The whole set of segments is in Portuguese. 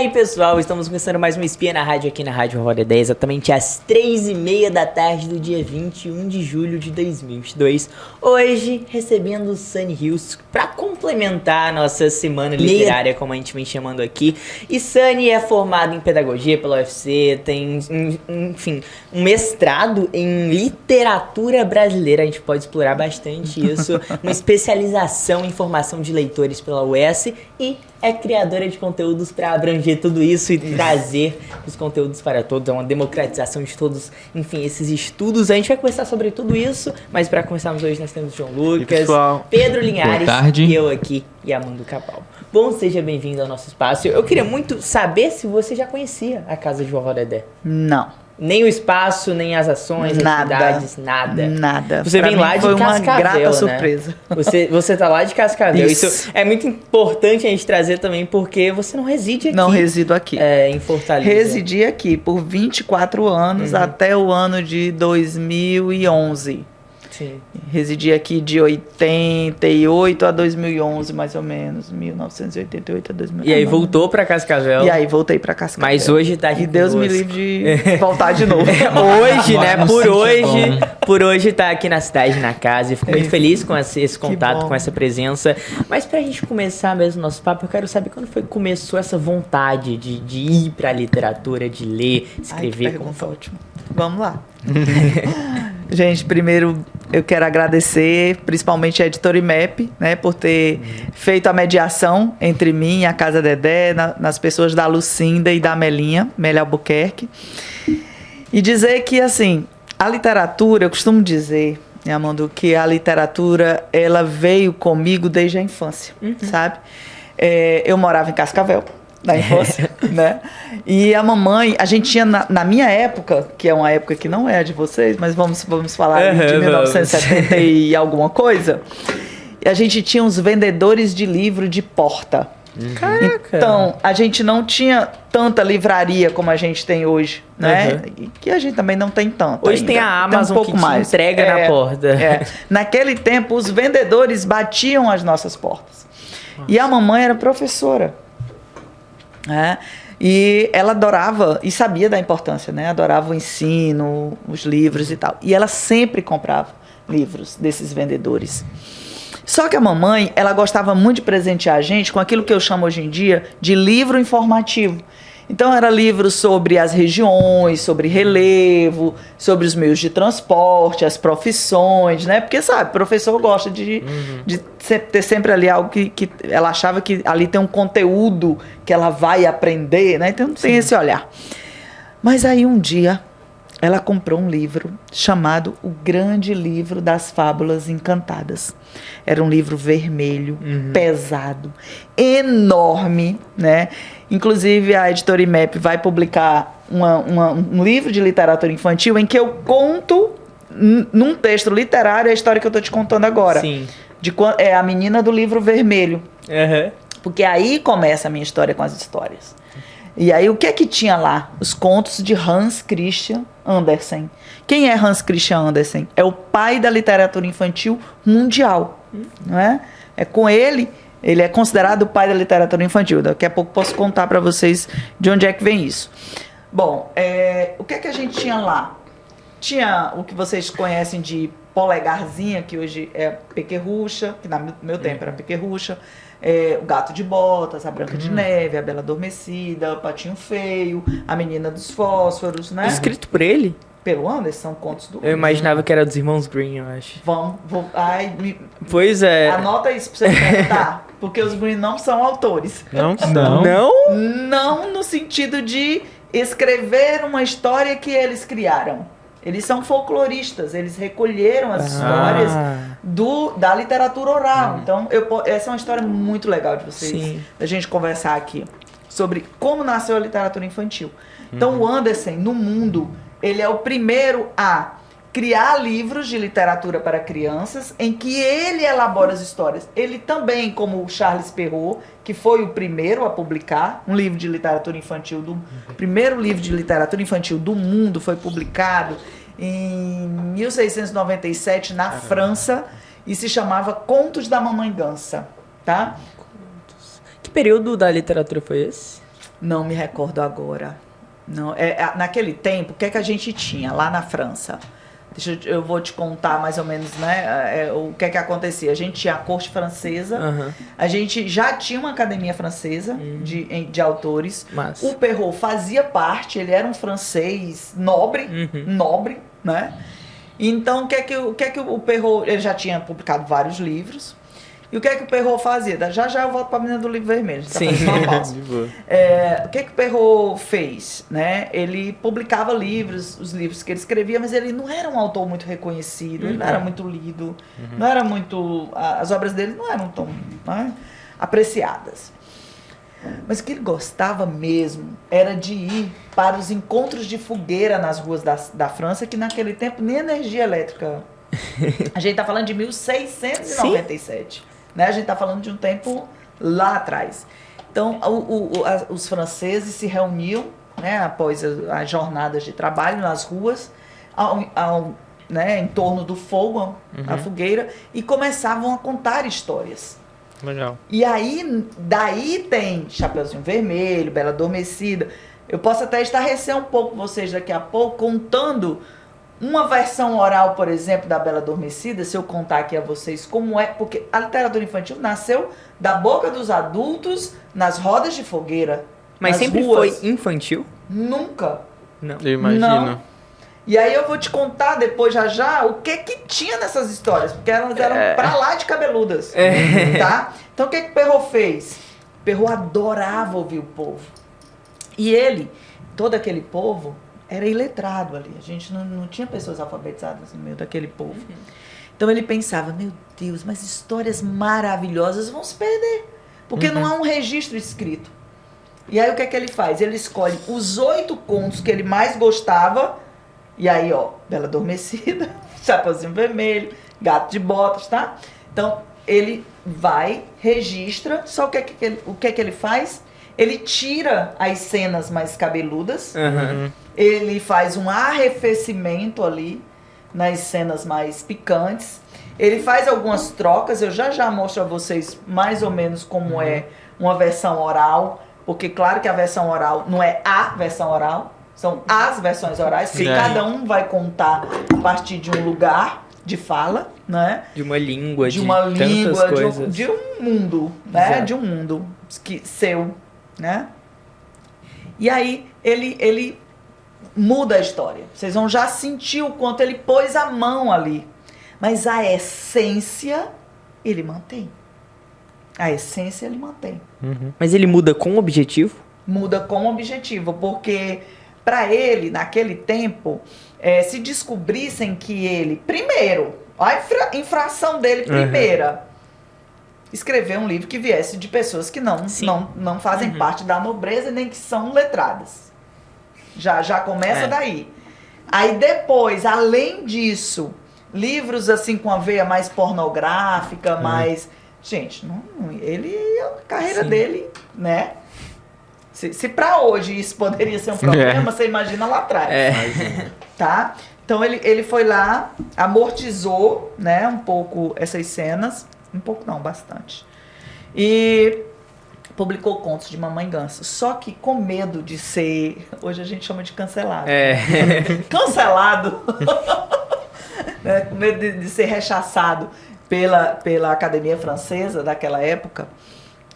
aí, pessoal, estamos começando mais um Espia na Rádio aqui na Rádio Roda 10, exatamente às 3h30 da tarde do dia 21 de julho de 2022. Hoje, recebendo o Sunny Hills para complementar a nossa semana literária, como a gente vem chamando aqui. E Sunny é formado em pedagogia pela UFC, tem, enfim, um mestrado em literatura brasileira, a gente pode explorar bastante isso, uma especialização em formação de leitores pela UES e é criadora de conteúdos para abranger tudo isso e trazer os conteúdos para todos, é uma democratização de todos, enfim, esses estudos. A gente vai conversar sobre tudo isso, mas para começarmos hoje nós temos João Lucas, Pedro Linhares e eu aqui, e Amando Cabal. Bom, seja bem-vindo ao nosso espaço. Eu queria muito saber se você já conhecia a Casa de Vovó Dedé. Não. Nem o espaço, nem as ações, nada, atividades, nada. Nada. Você vem lá de Cascavel, uma grata né? surpresa. Você tá lá de Cascavel. Isso. Isso é muito importante a gente trazer também, porque você não reside aqui. Não resido aqui. Em Fortaleza. Residi aqui por 24 anos até o ano de 2011. Sim. Residi aqui de 88 a 2011, mais ou menos. 1988 a 2011. E aí voltou pra Cascavel. E aí voltei pra Cascavel. Mas hoje tá aqui. E Deus me livre de voltar de novo. Hoje, né? Por hoje tá aqui na cidade, na casa. E fico muito feliz com esse contato, com essa presença. Mas pra gente começar mesmo o nosso papo, eu quero saber quando foi que começou essa vontade de ir pra literatura, de ler, escrever. Ai, que pergunta ótima. Vamos lá. Gente, primeiro eu quero agradecer principalmente a Editora IMEP, né, por ter feito a mediação entre mim e a Casa Dedé, nas pessoas da Lucinda e da Melinha Albuquerque. E dizer que, assim, a literatura, eu costumo dizer, né, Amando, que a literatura, ela veio comigo desde a infância, sabe? Eu morava em Cascavel, na infância, né? E a mamãe, a gente tinha na minha época, que é uma época que não é a de vocês, mas vamos falar de 1970 e alguma coisa, a gente tinha uns vendedores de livro de porta. Caraca. Então, a gente não tinha tanta livraria como a gente tem hoje, né? E que a gente também não tem tanto. Hoje ainda. tem a Amazon tem um pouco que mais. te entrega na porta. Naquele tempo, os vendedores batiam as nossas portas. Nossa. E a mamãe era professora. E ela adorava e sabia da importância, né? Adorava o ensino, os livros e tal. E ela sempre comprava livros desses vendedores. Só que a mamãe, ela gostava muito de presentear a gente com aquilo que eu chamo hoje em dia de livro informativo. Então, era livros sobre as regiões, sobre relevo, sobre os meios de transporte, as profissões, né? Porque, sabe, professor gosta de ter sempre ali algo que ela achava que ali tem um conteúdo que ela vai aprender, né? Então, tem esse olhar. Mas aí, um dia, ela comprou um livro chamado O Grande Livro das Fábulas Encantadas. Era um livro vermelho, pesado, enorme, né? Inclusive, a Editora IMEP vai publicar um livro de literatura infantil em que eu conto, num texto literário, a história que eu estou te contando agora. Sim. É a menina do livro vermelho. Uhum. Porque aí começa a minha história com as histórias. E aí, o que é que tinha lá? Os contos de Hans Christian Andersen. Quem é Hans Christian Andersen? É o pai da literatura infantil mundial. Não é? É com ele é considerado o pai da literatura infantil. Daqui a pouco posso contar para vocês de onde é que vem isso. Bom, o que é que a gente tinha lá? Tinha o que vocês conhecem de Polegarzinha, que hoje é Pequerrucha, que no meu tempo era Pequerrucha. O Gato de Botas, a Branca de Neve, a Bela Adormecida, o Patinho Feio, a Menina dos Fósforos, né? Escrito por ele? Pelo Anderson, são contos do... Eu imaginava que era dos irmãos Green, eu acho. Pois é. Anota isso pra você perguntar, porque os Green não são autores. Não? Não no sentido de escrever uma história que eles criaram. Eles são folcloristas, eles recolheram as histórias da literatura oral. Então, essa é uma história muito legal de vocês, da gente conversar aqui, sobre como nasceu a literatura infantil. Então, o Andersen, no mundo, ele é o primeiro a criar livros de literatura para crianças, em que ele elabora as histórias. Ele também, como o Charles Perrault, que foi o primeiro a publicar um livro de literatura infantil, o primeiro livro de literatura infantil do mundo foi publicado em 1697 na França e se chamava Contos da Mamãe Gansa, tá? Que período da literatura foi esse? Não me recordo agora. Não, naquele tempo, o que é que a gente tinha lá na França? Eu vou te contar mais ou menos, né, o que é que acontecia. A gente tinha a corte francesa, a gente já tinha uma academia francesa de autores. Mas... O Perrault fazia parte, ele era um francês nobre, né? Então, o que é que o Perrault... Ele já tinha publicado vários livros. E o que é que o Perrault fazia? Já eu volto para a menina do livro vermelho. Sim. O que é que o Perrault fez? Né? Ele publicava livros, os livros que ele escrevia, mas ele não era um autor muito reconhecido, ele não era muito lido, não era muito... As obras dele não eram tão, né, apreciadas. Mas o que ele gostava mesmo era de ir para os encontros de fogueira nas ruas da França, que naquele tempo nem energia elétrica... A gente está falando de 1697. Né? A gente está falando de um tempo lá atrás. Então, os franceses se reuniam, né, após as jornadas de trabalho nas ruas, né, em torno do fogo, a fogueira, e começavam a contar histórias. Legal. E aí, daí tem Chapeuzinho Vermelho, Bela Adormecida. Eu posso até estarrecer um pouco vocês daqui a pouco, contando uma versão oral, por exemplo, da Bela Adormecida, se eu contar aqui a vocês como é, porque a literatura infantil nasceu da boca dos adultos nas rodas de fogueira. Mas nas sempre ruas. foi infantil? Nunca. Não. Eu imagino. Não. E aí eu vou te contar depois já o que tinha nessas histórias, porque elas eram pra lá de cabeludas. Tá? Então o que o Perrault fez? O Perrault adorava ouvir o povo. E ele, todo aquele povo, era iletrado ali. A gente não tinha pessoas alfabetizadas no meio daquele povo. Então ele pensava, meu Deus, mas histórias maravilhosas vão se perder. Porque não há um registro escrito. E aí o que é que ele faz? Ele escolhe os 8 contos que ele mais gostava. E aí, ó, Bela Adormecida, Chapeuzinho Vermelho, Gato de Botas, tá? Então ele vai, registra, só o que é que ele faz? Ele tira as cenas mais cabeludas, ele faz um arrefecimento ali nas cenas mais picantes, ele faz algumas trocas, eu já mostro a vocês mais ou menos como é uma versão oral, porque claro que a versão oral não é a versão oral, são as versões orais, que cada um vai contar a partir de um lugar de fala, né? De uma língua, de uma língua, tantas coisas. de um mundo, né? Exato. De um mundo seu, né? E aí ele muda a história. Vocês vão já sentir o quanto ele pôs a mão ali. Mas a essência ele mantém. A essência ele mantém. Mas ele muda com objetivo? Muda com objetivo, porque para ele, naquele tempo, se descobrissem que ele, primeiro, a infração dele primeira, escrever um livro que viesse de pessoas que não fazem parte da nobreza nem que são letradas. Já começa daí. Aí depois, além disso, livros assim com a veia mais pornográfica, mais... Gente, a carreira dele, né? Se pra hoje isso poderia ser um problema, você imagina lá atrás. Tá? Então ele foi lá, amortizou, né, um pouco essas cenas. Um pouco não, bastante. E publicou contos de Mamãe Ganso. Só que com medo de ser... Hoje a gente chama de cancelado. Cancelado. Né? Com medo de ser rechaçado pela Academia Francesa daquela época,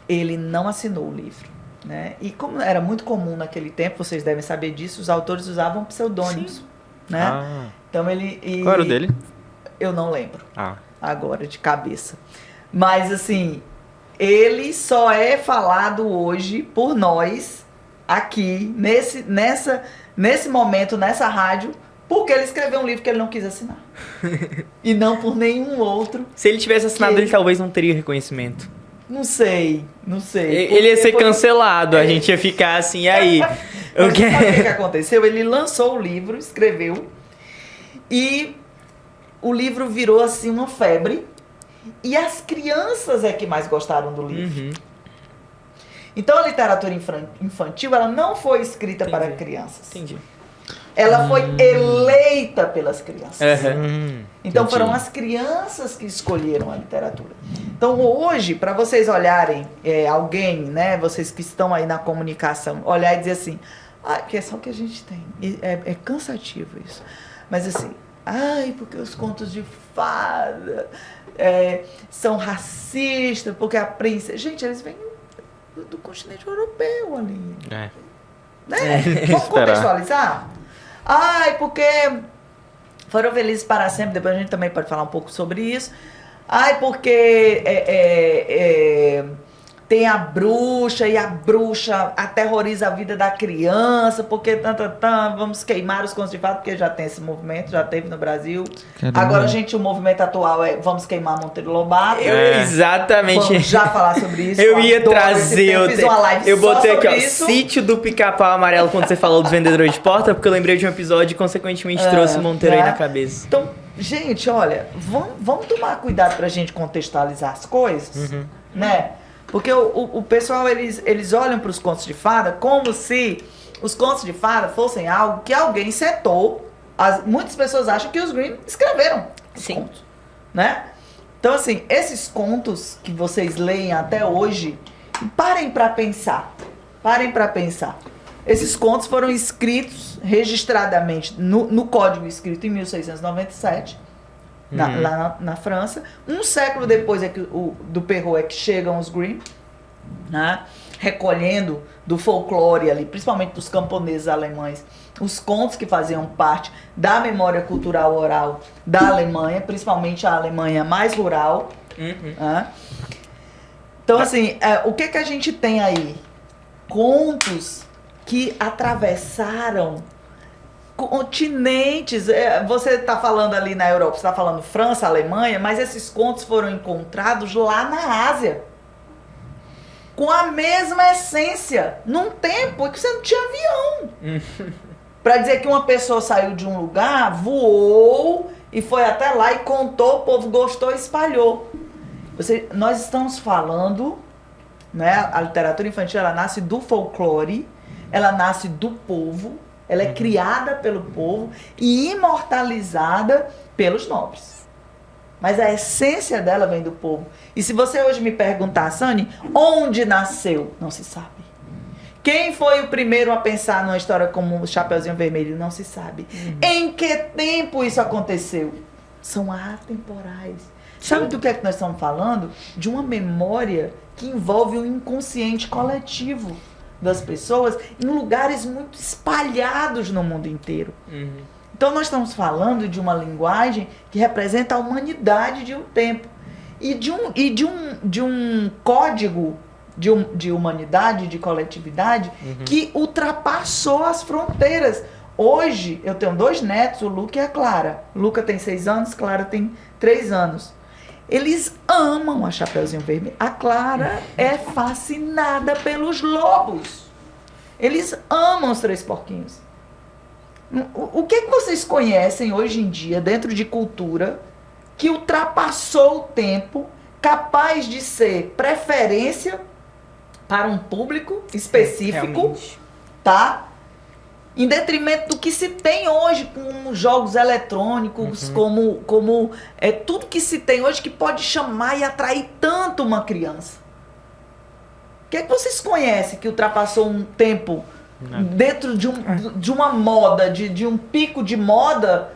ele não assinou o livro. Né? E como era muito comum naquele tempo, vocês devem saber disso, os autores usavam pseudônimos. Né? Então Qual era o dele? Eu não lembro. Agora, de cabeça. Mas, assim, ele só é falado hoje por nós, aqui, nesse momento, nessa rádio, porque ele escreveu um livro que ele não quis assinar. E não por nenhum outro. Se ele tivesse assinado, ele talvez não teria reconhecimento. Não sei. Ele ia ser cancelado, a gente ia ficar assim, e aí? Sabe o que aconteceu? Ele lançou o livro, escreveu, e o livro virou assim uma febre, e as crianças é que mais gostaram do livro. Então a literatura infantil, ela não foi escrita para crianças. Entendi. Ela foi eleita pelas crianças. Então entendi. foram as crianças que escolheram a literatura. Então hoje, para vocês olharem alguém, né, vocês que estão aí na comunicação, olhar e dizer assim, que é só o que a gente tem. E é cansativo isso. Mas assim, porque os contos de fada são racistas, porque a princesa... Gente, eles vêm do continente europeu ali. Né? Vamos contextualizar? Porque foram felizes para sempre. Depois a gente também pode falar um pouco sobre isso. Porque tem a bruxa e a bruxa aterroriza a vida da criança, porque vamos queimar os contos de fada, porque já tem esse movimento, já teve no Brasil. Caramba. Agora, gente, o movimento atual é vamos queimar Monteiro Lobato. Exatamente. Vamos já falar sobre isso. Eu ia trazer. Eu fiz uma live eu só botei aqui, sobre ó, isso. Sítio do Pica-Pau Amarelo, quando você falou dos vendedores de porta, porque eu lembrei de um episódio e, consequentemente, trouxe o Monteiro aí na cabeça. Então, gente, olha, vamos tomar cuidado pra gente contextualizar as coisas, né? Porque o pessoal, eles olham para os contos de fada como se os contos de fada fossem algo que alguém sentou. Muitas pessoas acham que os Grimm escreveram os contos, né? Então, assim, esses contos que vocês leem até hoje, parem para pensar. Parem para pensar. Esses contos foram escritos registradamente no Código escrito em 1697. Lá na França. Um século depois do Perrault é que chegam os Grimm, né? Recolhendo do folclore ali, principalmente dos camponeses alemães, os contos que faziam parte da memória cultural oral da Alemanha, principalmente a Alemanha mais rural. Né? Então, assim, o que a gente tem aí? Contos que atravessaram continentes. Você está falando ali na Europa, você está falando França, Alemanha, mas esses contos foram encontrados lá na Ásia. Com a mesma essência. Num tempo que você não tinha avião. Para dizer que uma pessoa saiu de um lugar, voou e foi até lá e contou, o povo gostou e espalhou. Nós estamos falando, né, a literatura infantil, ela nasce do folclore, ela nasce do povo, ela é criada pelo povo e imortalizada pelos nobres. Mas a essência dela vem do povo. E se você hoje me perguntar, Sani, onde nasceu? Não se sabe. Quem foi o primeiro a pensar numa história como o Chapeuzinho Vermelho? Não se sabe. Em que tempo isso aconteceu? São atemporais. Sabe do que é que nós estamos falando? De uma memória que envolve o inconsciente coletivo das pessoas em lugares muito espalhados no mundo inteiro. Então nós estamos falando de uma linguagem que representa a humanidade de um tempo e de um código de humanidade, de coletividade que ultrapassou as fronteiras. Hoje eu tenho 2 netos, o Luca e a Clara. Luca tem 6 anos, Clara tem 3 anos. Eles amam a Chapeuzinho Vermelho. A Clara é fascinada pelos lobos. Eles amam os 3 porquinhos. O que vocês conhecem hoje em dia, dentro de cultura, que ultrapassou o tempo, capaz de ser preferência para um público específico, tá? Em detrimento do que se tem hoje com jogos eletrônicos, como tudo que se tem hoje que pode chamar e atrair tanto uma criança. O que vocês conhecem que ultrapassou um tempo dentro de uma moda, de um pico de moda,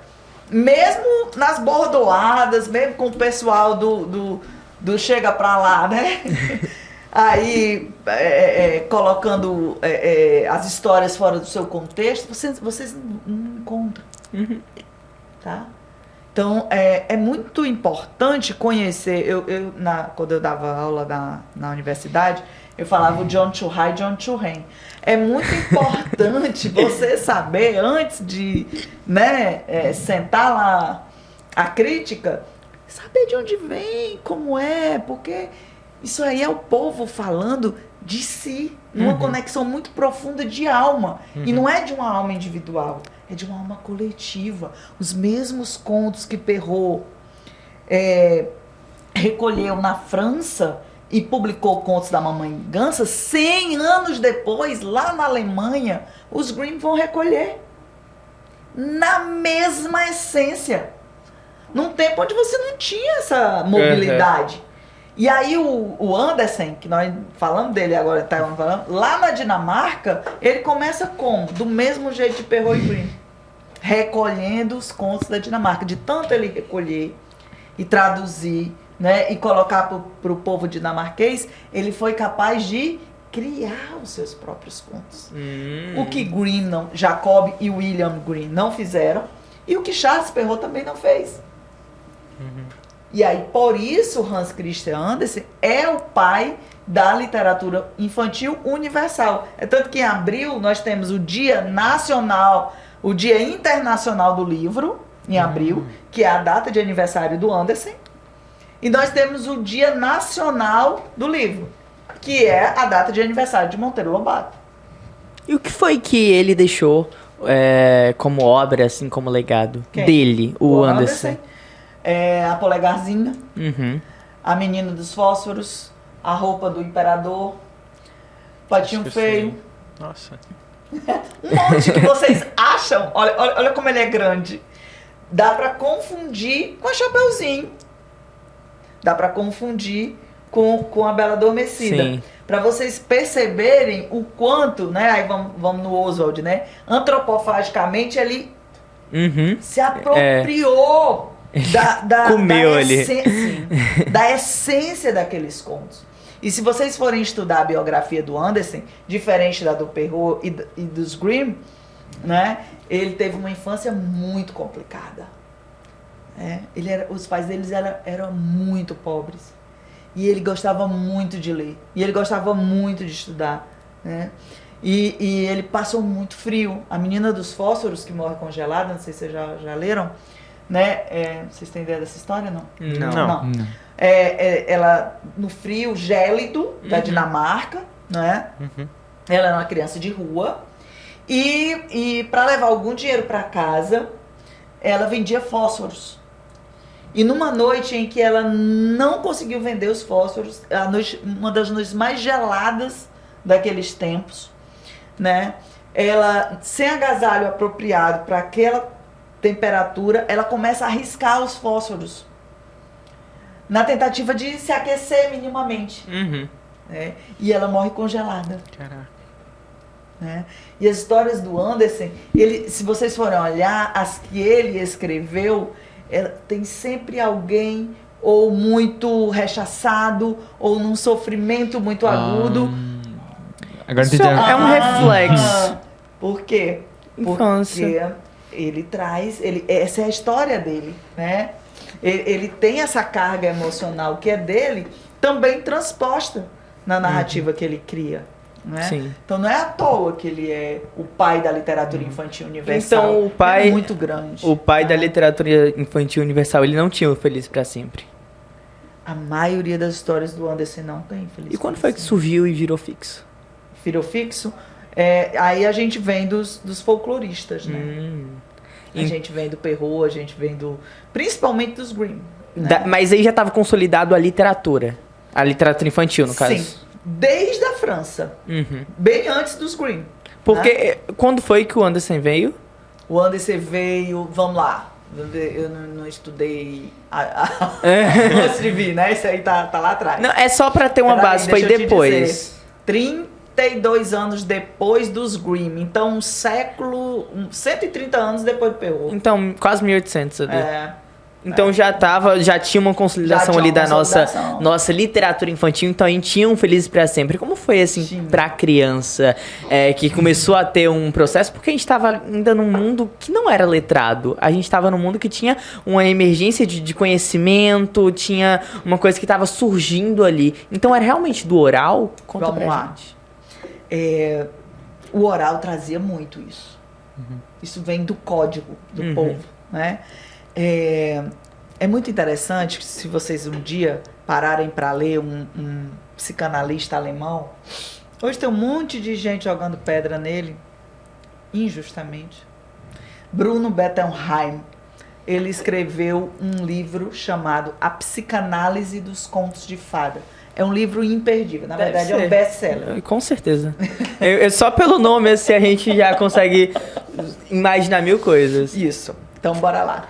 mesmo nas bordoadas, mesmo com o pessoal do chega pra lá, né? Aí, colocando as histórias fora do seu contexto, vocês não encontram. Tá? Então, é muito importante conhecer. Quando eu dava aula na universidade, eu falava o John Churrai, John Churren. É muito importante você saber, antes de sentar lá a crítica, saber de onde vem, como é, porque isso aí é o povo falando de si, numa conexão muito profunda de alma. E não é de uma alma individual, é de uma alma coletiva. Os mesmos contos que Perrault recolheu na França e publicou Contos da Mamãe Gansa, 100 anos depois, lá na Alemanha, os Grimm vão recolher. na mesma essência. Num tempo onde você não tinha essa mobilidade. E aí o Andersen, que nós falamos dele agora, tá falando, lá na Dinamarca, ele começa como? Do mesmo jeito de Perrault e Grimm. Recolhendo os contos da Dinamarca. De tanto ele recolher e traduzir, né, e colocar para o povo dinamarquês, ele foi capaz de criar os seus próprios contos. O que Grimm não, Jacob e William Grimm não fizeram, e o que Charles Perrault também não fez. E aí, por isso, Hans Christian Andersen é o pai da literatura infantil universal. É tanto que em abril nós temos o Dia Nacional, o Dia Internacional do Livro, em abril, que é a data de aniversário do Andersen. E nós temos o Dia Nacional do Livro, que é a data de aniversário de Monteiro Lobato. E o que foi que ele deixou como obra, assim, como legado dele, o Andersen? A Polegarzinha, Uhum. A Menina dos Fósforos, A Roupa do Imperador, Patinho Feio. Nossa. Um monte que vocês acham, olha como ele é grande. Dá pra confundir com a Chapeuzinho. Dá pra confundir com a Bela Adormecida. Sim. Pra vocês perceberem o quanto, né? Aí vamos no Oswald, né? Antropofagicamente ele Uhum. se apropriou Comeu ali. Da essência daqueles contos. E se vocês forem estudar a biografia do Andersen, diferente da do Perrault e dos Grimm, né, ele teve uma infância muito complicada. Os pais deles eram muito pobres. E ele gostava muito de ler. E ele gostava muito de estudar. Né? E ele passou muito frio. A Menina dos Fósforos, que morre congelada, não sei se vocês já leram, né? Vocês têm ideia dessa história, não? Não. Ela, no frio gélido da Dinamarca, né? Ela era uma criança de rua. E para levar algum dinheiro para casa, ela vendia fósforos. E numa noite em que ela não conseguiu vender os fósforos, uma das noites mais geladas daqueles tempos, né? Ela, sem agasalho apropriado para aquela temperatura, ela começa a riscar os fósforos na tentativa de se aquecer minimamente. Uhum. Né? E ela morre congelada. Caraca. Né? E as histórias do Andersen, se vocês forem olhar, as que ele escreveu, tem sempre alguém ou muito rechaçado ou num sofrimento muito agudo. Agora Isso entendi. é um reflexo. Por quê? Infância. Porque ele traz, essa é a história dele, né? Ele tem essa carga emocional que é dele, também transposta na narrativa que ele cria. Né? Sim. Então não é à toa que ele é o pai da literatura infantil universal. Então o pai é muito grande. O pai da literatura infantil universal, ele não tinha o Feliz pra Sempre. A maioria das histórias do Andersen não tem Feliz E quando pra foi que Sempre. surgiu e virou fixo? Virou fixo? Aí a gente vem dos folcloristas, né? A gente vem do Perrault, a gente vem principalmente dos Grimm. Né? Mas aí já estava consolidado a literatura. A literatura infantil, no caso. Sim. Desde a França. Uhum. Bem antes dos Grimm. Porque quando foi que o Andersen veio? O Andersen veio, vamos lá. Eu não estudei antes de vir, né? Isso aí tá lá atrás. Não, é só pra ter uma Peraí, base, foi deixa eu te depois. dizer. 32 anos depois dos Grimm. Então, 130 anos depois do Perrault. Então, quase 1800 ali. É. Então já tinha uma consolidação Já tinha ali uma da consolidação. nossa literatura infantil, então a gente tinha um Felizes pra Sempre. Como foi assim Sim. pra criança que começou a ter um processo? Porque a gente tava ainda num mundo que não era letrado. A gente tava num mundo que tinha uma emergência de conhecimento, tinha uma coisa que tava surgindo ali. Então era realmente do oral? Conta Vamos pra lá. gente. O oral trazia muito isso. Isso vem do código do povo, né? É muito interessante se vocês um dia pararem para ler um psicanalista alemão. Hoje tem um monte de gente jogando pedra nele, injustamente. Bruno Bettelheim, ele escreveu um livro chamado A Psicanálise dos Contos de Fada. é um livro imperdível. Na verdade, é um ser. best-seller. Com certeza. Só pelo nome, assim, a gente já consegue imaginar mil coisas. Isso. Então, bora lá.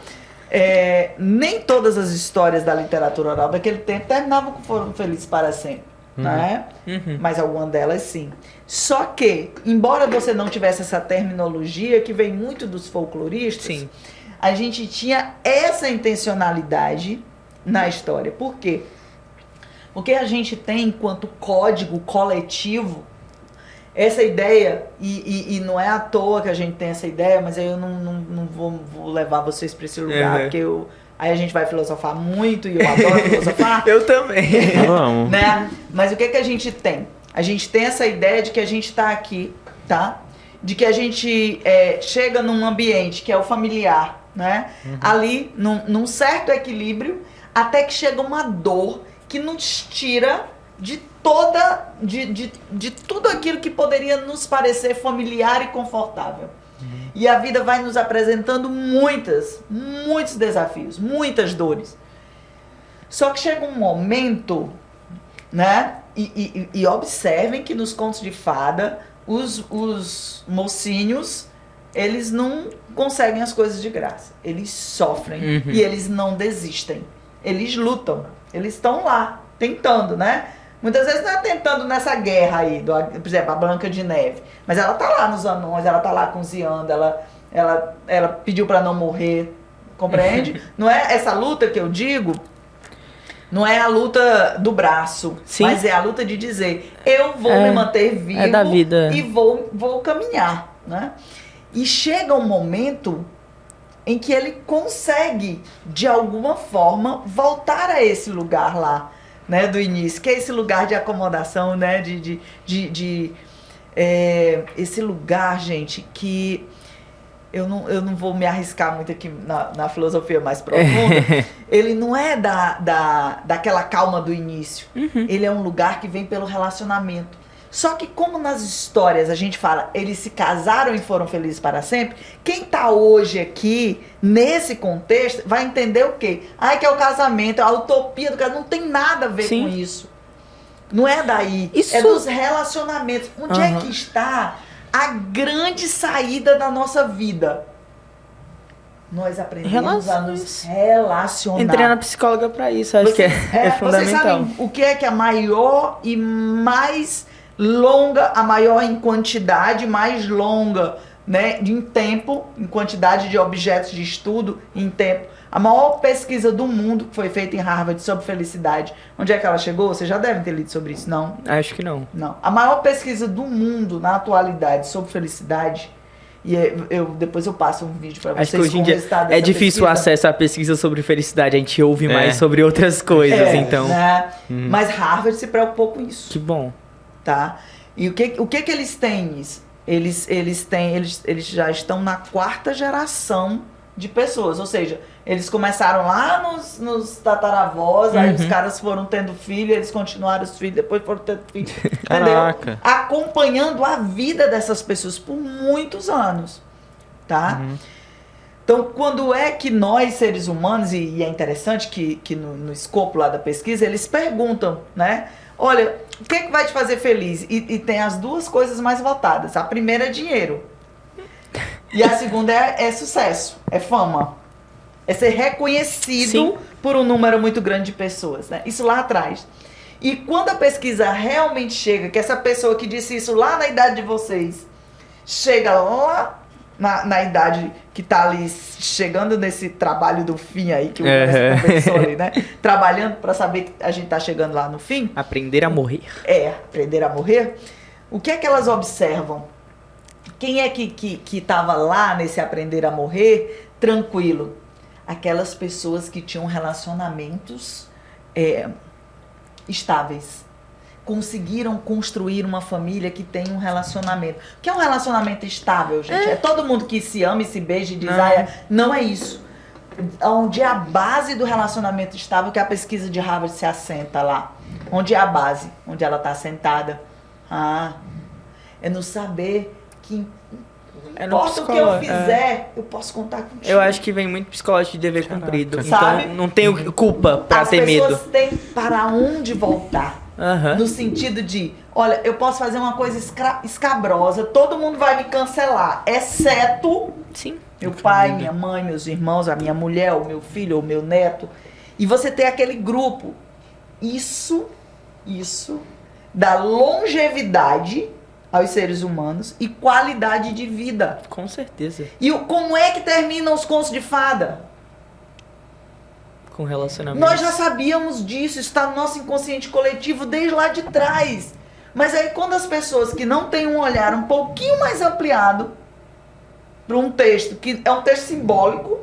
Nem todas as histórias da literatura oral daquele tempo terminavam com Foram Felizes para Sempre, né? Mas algumas delas sim. Só que, embora você não tivesse essa terminologia que vem muito dos folcloristas, Sim. a gente tinha essa intencionalidade na história. Por quê? Porque a gente tem, enquanto código coletivo, essa ideia, e não é à toa que a gente tem essa ideia, mas aí eu não vou levar vocês para esse lugar, porque aí a gente vai filosofar muito, e eu adoro filosofar. Eu também. Vamos. Né? Mas o que a gente tem? A gente tem essa ideia de que a gente está aqui, tá? De que a gente chega num ambiente que é o familiar, né? Ali, num certo equilíbrio, até que chega uma dor que nos tira de tudo aquilo que poderia nos parecer familiar e confortável. E a vida vai nos apresentando muitos desafios, muitas dores. Só que chega um momento, né? E observem que nos contos de fada, os mocinhos, eles não conseguem as coisas de graça. Eles sofrem e eles não desistem. Eles lutam. Eles estão lá, tentando, né? Muitas vezes não é tentando nessa guerra aí, por exemplo, a Branca de Neve. Mas ela tá lá nos anões, ela tá lá cozinhando, ela pediu para não morrer, compreende? Não é essa luta que eu digo, não é a luta do braço, Sim. mas é a luta de dizer, eu vou me manter vivo da vida. e vou caminhar, né? E chega um momento em que ele consegue, de alguma forma, voltar a esse lugar lá, né, do início, que é esse lugar de acomodação, né, esse lugar, gente, que eu não vou me arriscar muito aqui na filosofia mais profunda, ele não é daquela calma do início, ele é um lugar que vem pelo relacionamento. Só que como nas histórias a gente fala, eles se casaram e foram felizes para sempre, quem tá hoje aqui, nesse contexto, vai entender o quê? Que é o casamento, a utopia do casamento, não tem nada a ver com isso. Não é daí, é dos relacionamentos. Onde é que está a grande saída da nossa vida? Nós aprendemos a nos relacionar. Entrei na psicóloga pra isso, acho que é fundamental. Vocês sabem o que é que a maior e mais longa, a maior em quantidade, mais longa, né, em tempo, em quantidade de objetos de estudo, em tempo. A maior pesquisa do mundo que foi feita em Harvard sobre felicidade. Onde é que ela chegou? Vocês já devem ter lido sobre isso, não? Acho que não. Não. A maior pesquisa do mundo na atualidade sobre felicidade, e depois eu passo um vídeo para vocês. Acho que hoje em dia é difícil o acesso à pesquisa sobre felicidade, a gente ouve mais sobre outras coisas, então. Né? Mas Harvard se preocupou com isso. Que bom. Tá? E o que eles têm? Eles já estão na 4ª geração de pessoas, ou seja, eles começaram lá nos tataravós, aí os caras foram tendo filho, eles continuaram os filhos, depois foram tendo filho, entendeu? Acompanhando a vida dessas pessoas por muitos anos, tá? Então, quando é que nós, seres humanos, e é interessante que no escopo lá da pesquisa, eles perguntam, né? Olha, o que é que vai te fazer feliz? E tem as duas coisas mais votadas. A primeira é dinheiro. E a segunda é sucesso, é fama. É ser reconhecido por um número muito grande de pessoas, né? Isso lá atrás. E quando a pesquisa realmente chega, que essa pessoa que disse isso lá na idade de vocês, chega lá na idade que tá ali, chegando nesse trabalho do fim aí, que o professor ali, né? Trabalhando para saber que a gente tá chegando lá no fim. Aprender a morrer. Aprender a morrer. O que é que elas observam? Quem é que tava lá nesse aprender a morrer tranquilo? Aquelas pessoas que tinham relacionamentos estáveis. Conseguiram construir uma família que tem um relacionamento. O que é um relacionamento estável, gente? É todo mundo que se ama e se beija e diz, não é isso. Onde é a base do relacionamento estável, que a pesquisa de Harvard se assenta lá. Onde é a base? Onde ela está assentada. É no saber que não importa o que eu fizer, eu posso contar contigo. Eu acho que vem muito psicológico de dever cumprido. Sabe? Então, não tenho culpa pra ter medo. As pessoas têm para onde voltar. Aham. No sentido de, olha, eu posso fazer uma coisa escabrosa, todo mundo vai me cancelar, exceto Sim. meu pai, minha mãe, meus irmãos, a minha mulher, o meu filho, o meu neto. E você ter aquele grupo. Isso dá longevidade aos seres humanos e qualidade de vida. Com certeza. E como é que terminam os contos de fada? Com relacionamento. Nós já sabíamos disso, está no nosso inconsciente coletivo desde lá de trás. Mas aí quando as pessoas que não têm um olhar um pouquinho mais ampliado para um texto, que é um texto simbólico,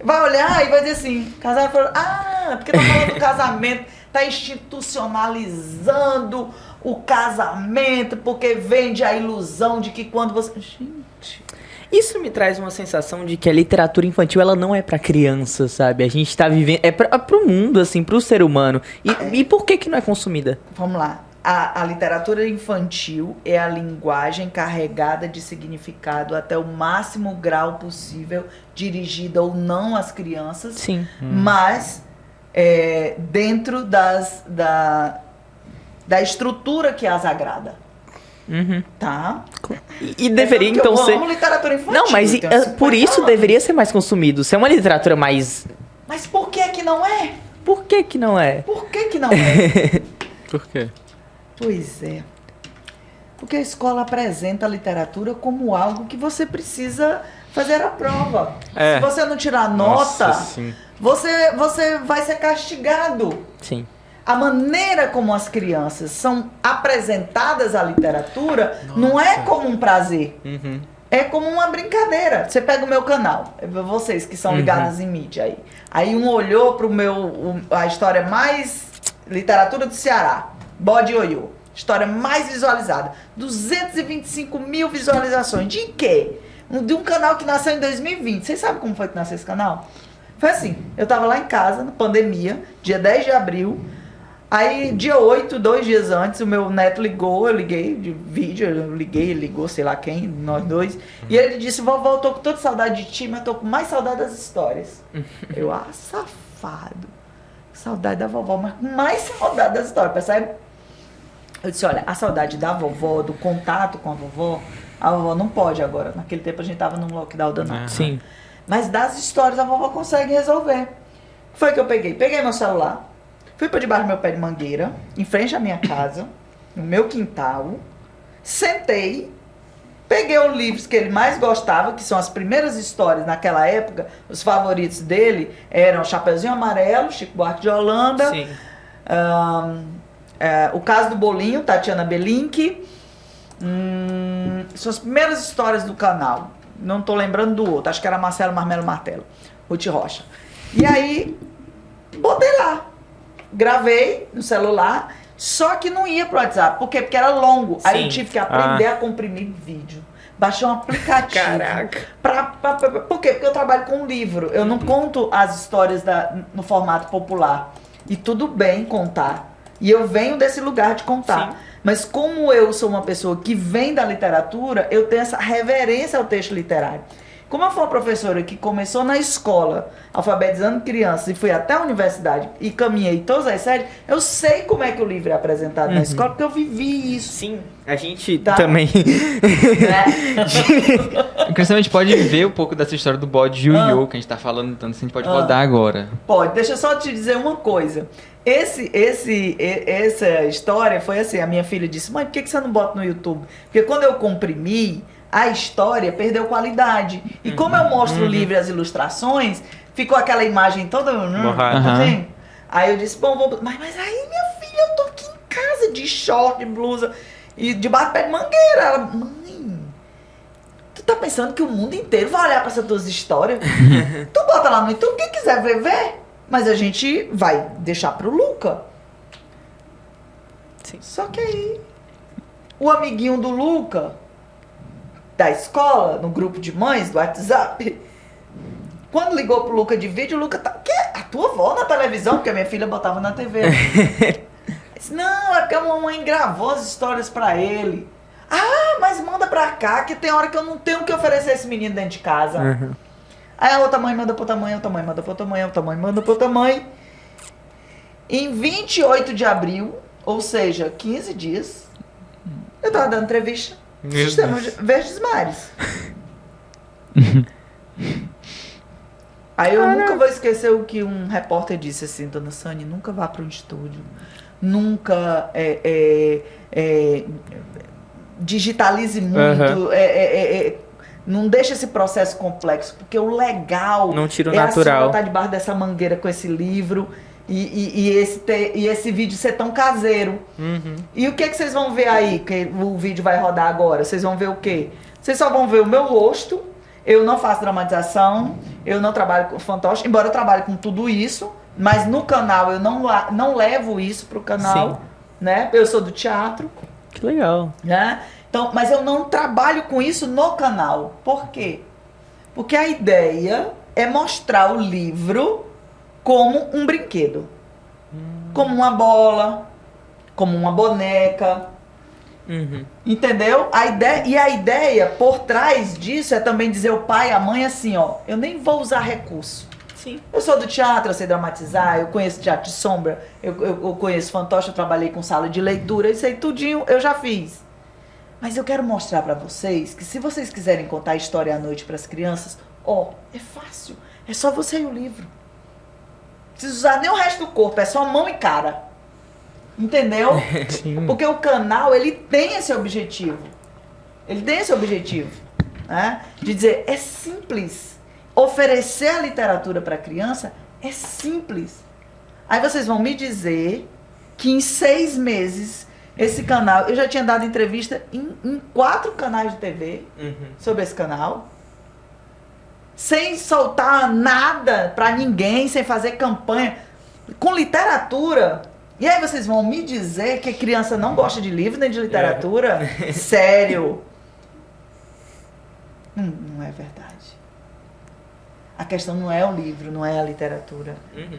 vai olhar e vai dizer assim, casar, porque tá falando do casamento, tá institucionalizando o casamento, porque vende a ilusão de que quando você... Gente... Isso me traz uma sensação de que a literatura infantil, ela não é pra criança, sabe? A gente tá vivendo... É pro mundo, assim, pro ser humano. E por que não é consumida? Vamos lá. A literatura infantil é a linguagem carregada de significado até o máximo grau possível, dirigida ou não às crianças. Sim. Mas dentro da estrutura que as agrada. Uhum. Tá? E deveria, então, ser... Eu amo literatura infantil. Não, mas por isso deveria ser mais consumido. Se é uma literatura mais... Mas por que que não é? Por que não é? Por que que não é? Por quê? Pois é. Porque a escola apresenta a literatura como algo que você precisa fazer a prova. É. Se você não tirar nota, Nossa, sim. você vai ser castigado. Sim. A maneira como as crianças são apresentadas à literatura não é como um prazer. Uhum. É como uma brincadeira. Você pega o meu canal, vocês que são ligados em mídia aí. Aí um olhou pro a história mais... Literatura do Ceará. Bode Ioiô. História mais visualizada. 225 mil visualizações. De quê? De um canal que nasceu em 2020. Vocês sabem como foi que nasceu esse canal? Foi assim. Eu tava lá em casa, na pandemia, dia 10 de abril. Aí, dia 8, 2 dias antes, o meu neto ligou, eu liguei de vídeo, ele ligou, sei lá quem, nós dois. E ele disse, vovó, eu tô com toda saudade de ti, mas eu tô com mais saudade das histórias. Eu, safado. Saudade da vovó, mas com mais saudade das histórias, percebe? Eu disse, olha, a saudade da vovó, do contato com a vovó não pode agora. Naquele tempo a gente tava num lockdown danado. Sim. Mas das histórias a vovó consegue resolver. O que foi que eu peguei? Peguei meu celular. Fui para debaixo do meu pé de mangueira, em frente à minha casa, no meu quintal, sentei, peguei os livros que ele mais gostava, que são as primeiras histórias naquela época, os favoritos dele eram Chapeuzinho Amarelo, Chico Buarque de Holanda, Sim. O Caso do Bolinho, Tatiana Belink, são as primeiras histórias do canal, não tô lembrando do outro, acho que era Marcelo Marmelo Martelo, Ruth Rocha. E aí, botei lá. Gravei no celular, só que não ia pro WhatsApp. Por quê? Porque era longo. Aí eu tive que aprender a comprimir vídeo. Baixei um aplicativo. Caraca. Por quê? Porque eu trabalho com livro. Eu não conto as histórias no formato popular. E tudo bem contar. E eu venho desse lugar de contar. Sim. Mas como eu sou uma pessoa que vem da literatura, eu tenho essa reverência ao texto literário. Como eu fui uma professora que começou na escola, alfabetizando crianças, e fui até a universidade e caminhei todas as séries, eu sei como é que o livro é apresentado na escola, porque eu vivi isso. Sim, a gente Tá. também. Inclusive, a gente pode ver um pouco dessa história do bode Yu-Yu, que a gente tá falando tanto, assim, a gente pode rodar agora. Pode, deixa eu só te dizer uma coisa. Essa história foi assim, a minha filha disse, mãe, por que você não bota no YouTube? Porque quando eu comprimi, a história perdeu qualidade. E como eu mostro o livro e as ilustrações, ficou aquela imagem toda... Borrada. Tá vendo? Aí eu disse, bom, mas aí, minha filha, eu tô aqui em casa de short, de blusa e debaixo do pé de mangueira. Ela, mãe, tu tá pensando que o mundo inteiro vai olhar pra essas tuas histórias? Tu bota lá no YouTube, quem quiser ver, vê. Mas a gente vai deixar pro Luca. Sim. Só que aí, o amiguinho do Luca, da escola, no grupo de mães do WhatsApp, quando ligou pro Luca de vídeo, o Luca tá... Que? A tua avó na televisão? Porque a minha filha botava na TV. Disse, não, é porque a mamãe gravou as histórias pra ele. Ah, mas manda pra cá, que tem hora que eu não tenho o que oferecer a esse menino dentro de casa. Uhum. Aí a outra mãe manda pra outra mãe, a outra mãe manda pra outra mãe, a outra mãe manda pra outra mãe. Em 28 de abril, Ou seja, 15 dias. Eu tava dando entrevista. Meu Sistema Deus. Verdes Mares. Aí eu nunca vou esquecer o que um repórter disse assim, dona Sani, nunca vá para um estúdio. Nunca digitalize muito. Não deixe esse processo complexo, porque o legal Não tira o é a natural. senhora estar debaixo dessa mangueira com esse livro e esse vídeo ser tão caseiro. Uhum. E o que é que vocês vão ver aí, que o vídeo vai rodar agora? Vocês vão ver o quê? Vocês só vão ver o meu rosto. Eu não faço dramatização, eu não trabalho com fantoche, embora eu trabalhe com tudo isso, mas no canal eu não levo isso pro canal, Sim. né? Eu sou do teatro, Que legal. né? Então, mas eu não trabalho com isso no canal. Por quê? Porque a ideia é mostrar o livro como um brinquedo. Como uma bola, como uma boneca. Uhum. Entendeu? A ideia por trás disso é também dizer ao pai e à mãe assim, ó, eu nem vou usar recurso. Sim. Eu sou do teatro, eu sei dramatizar, eu conheço teatro de sombra, eu conheço fantoche, eu trabalhei com sala de leitura, isso aí tudinho eu já fiz. Mas eu quero mostrar pra vocês que se vocês quiserem contar a história à noite pras crianças, ó, é fácil, é só você e o livro. Não precisa usar nem o resto do corpo, é só mão e cara. Entendeu? Sim. Porque o canal, ele tem esse objetivo. Ele tem esse objetivo, né? De dizer, é simples. Oferecer a literatura para a criança é simples. Aí vocês vão me dizer que em 6 meses, esse canal... Eu já tinha dado entrevista em 4 canais de TV Uhum. sobre esse canal. Sem soltar nada para ninguém, sem fazer campanha. Com literatura... E aí vocês vão me dizer que a criança não gosta de livro nem de literatura? Sério? Não é verdade. A questão não é o livro, não é a literatura. Uhum.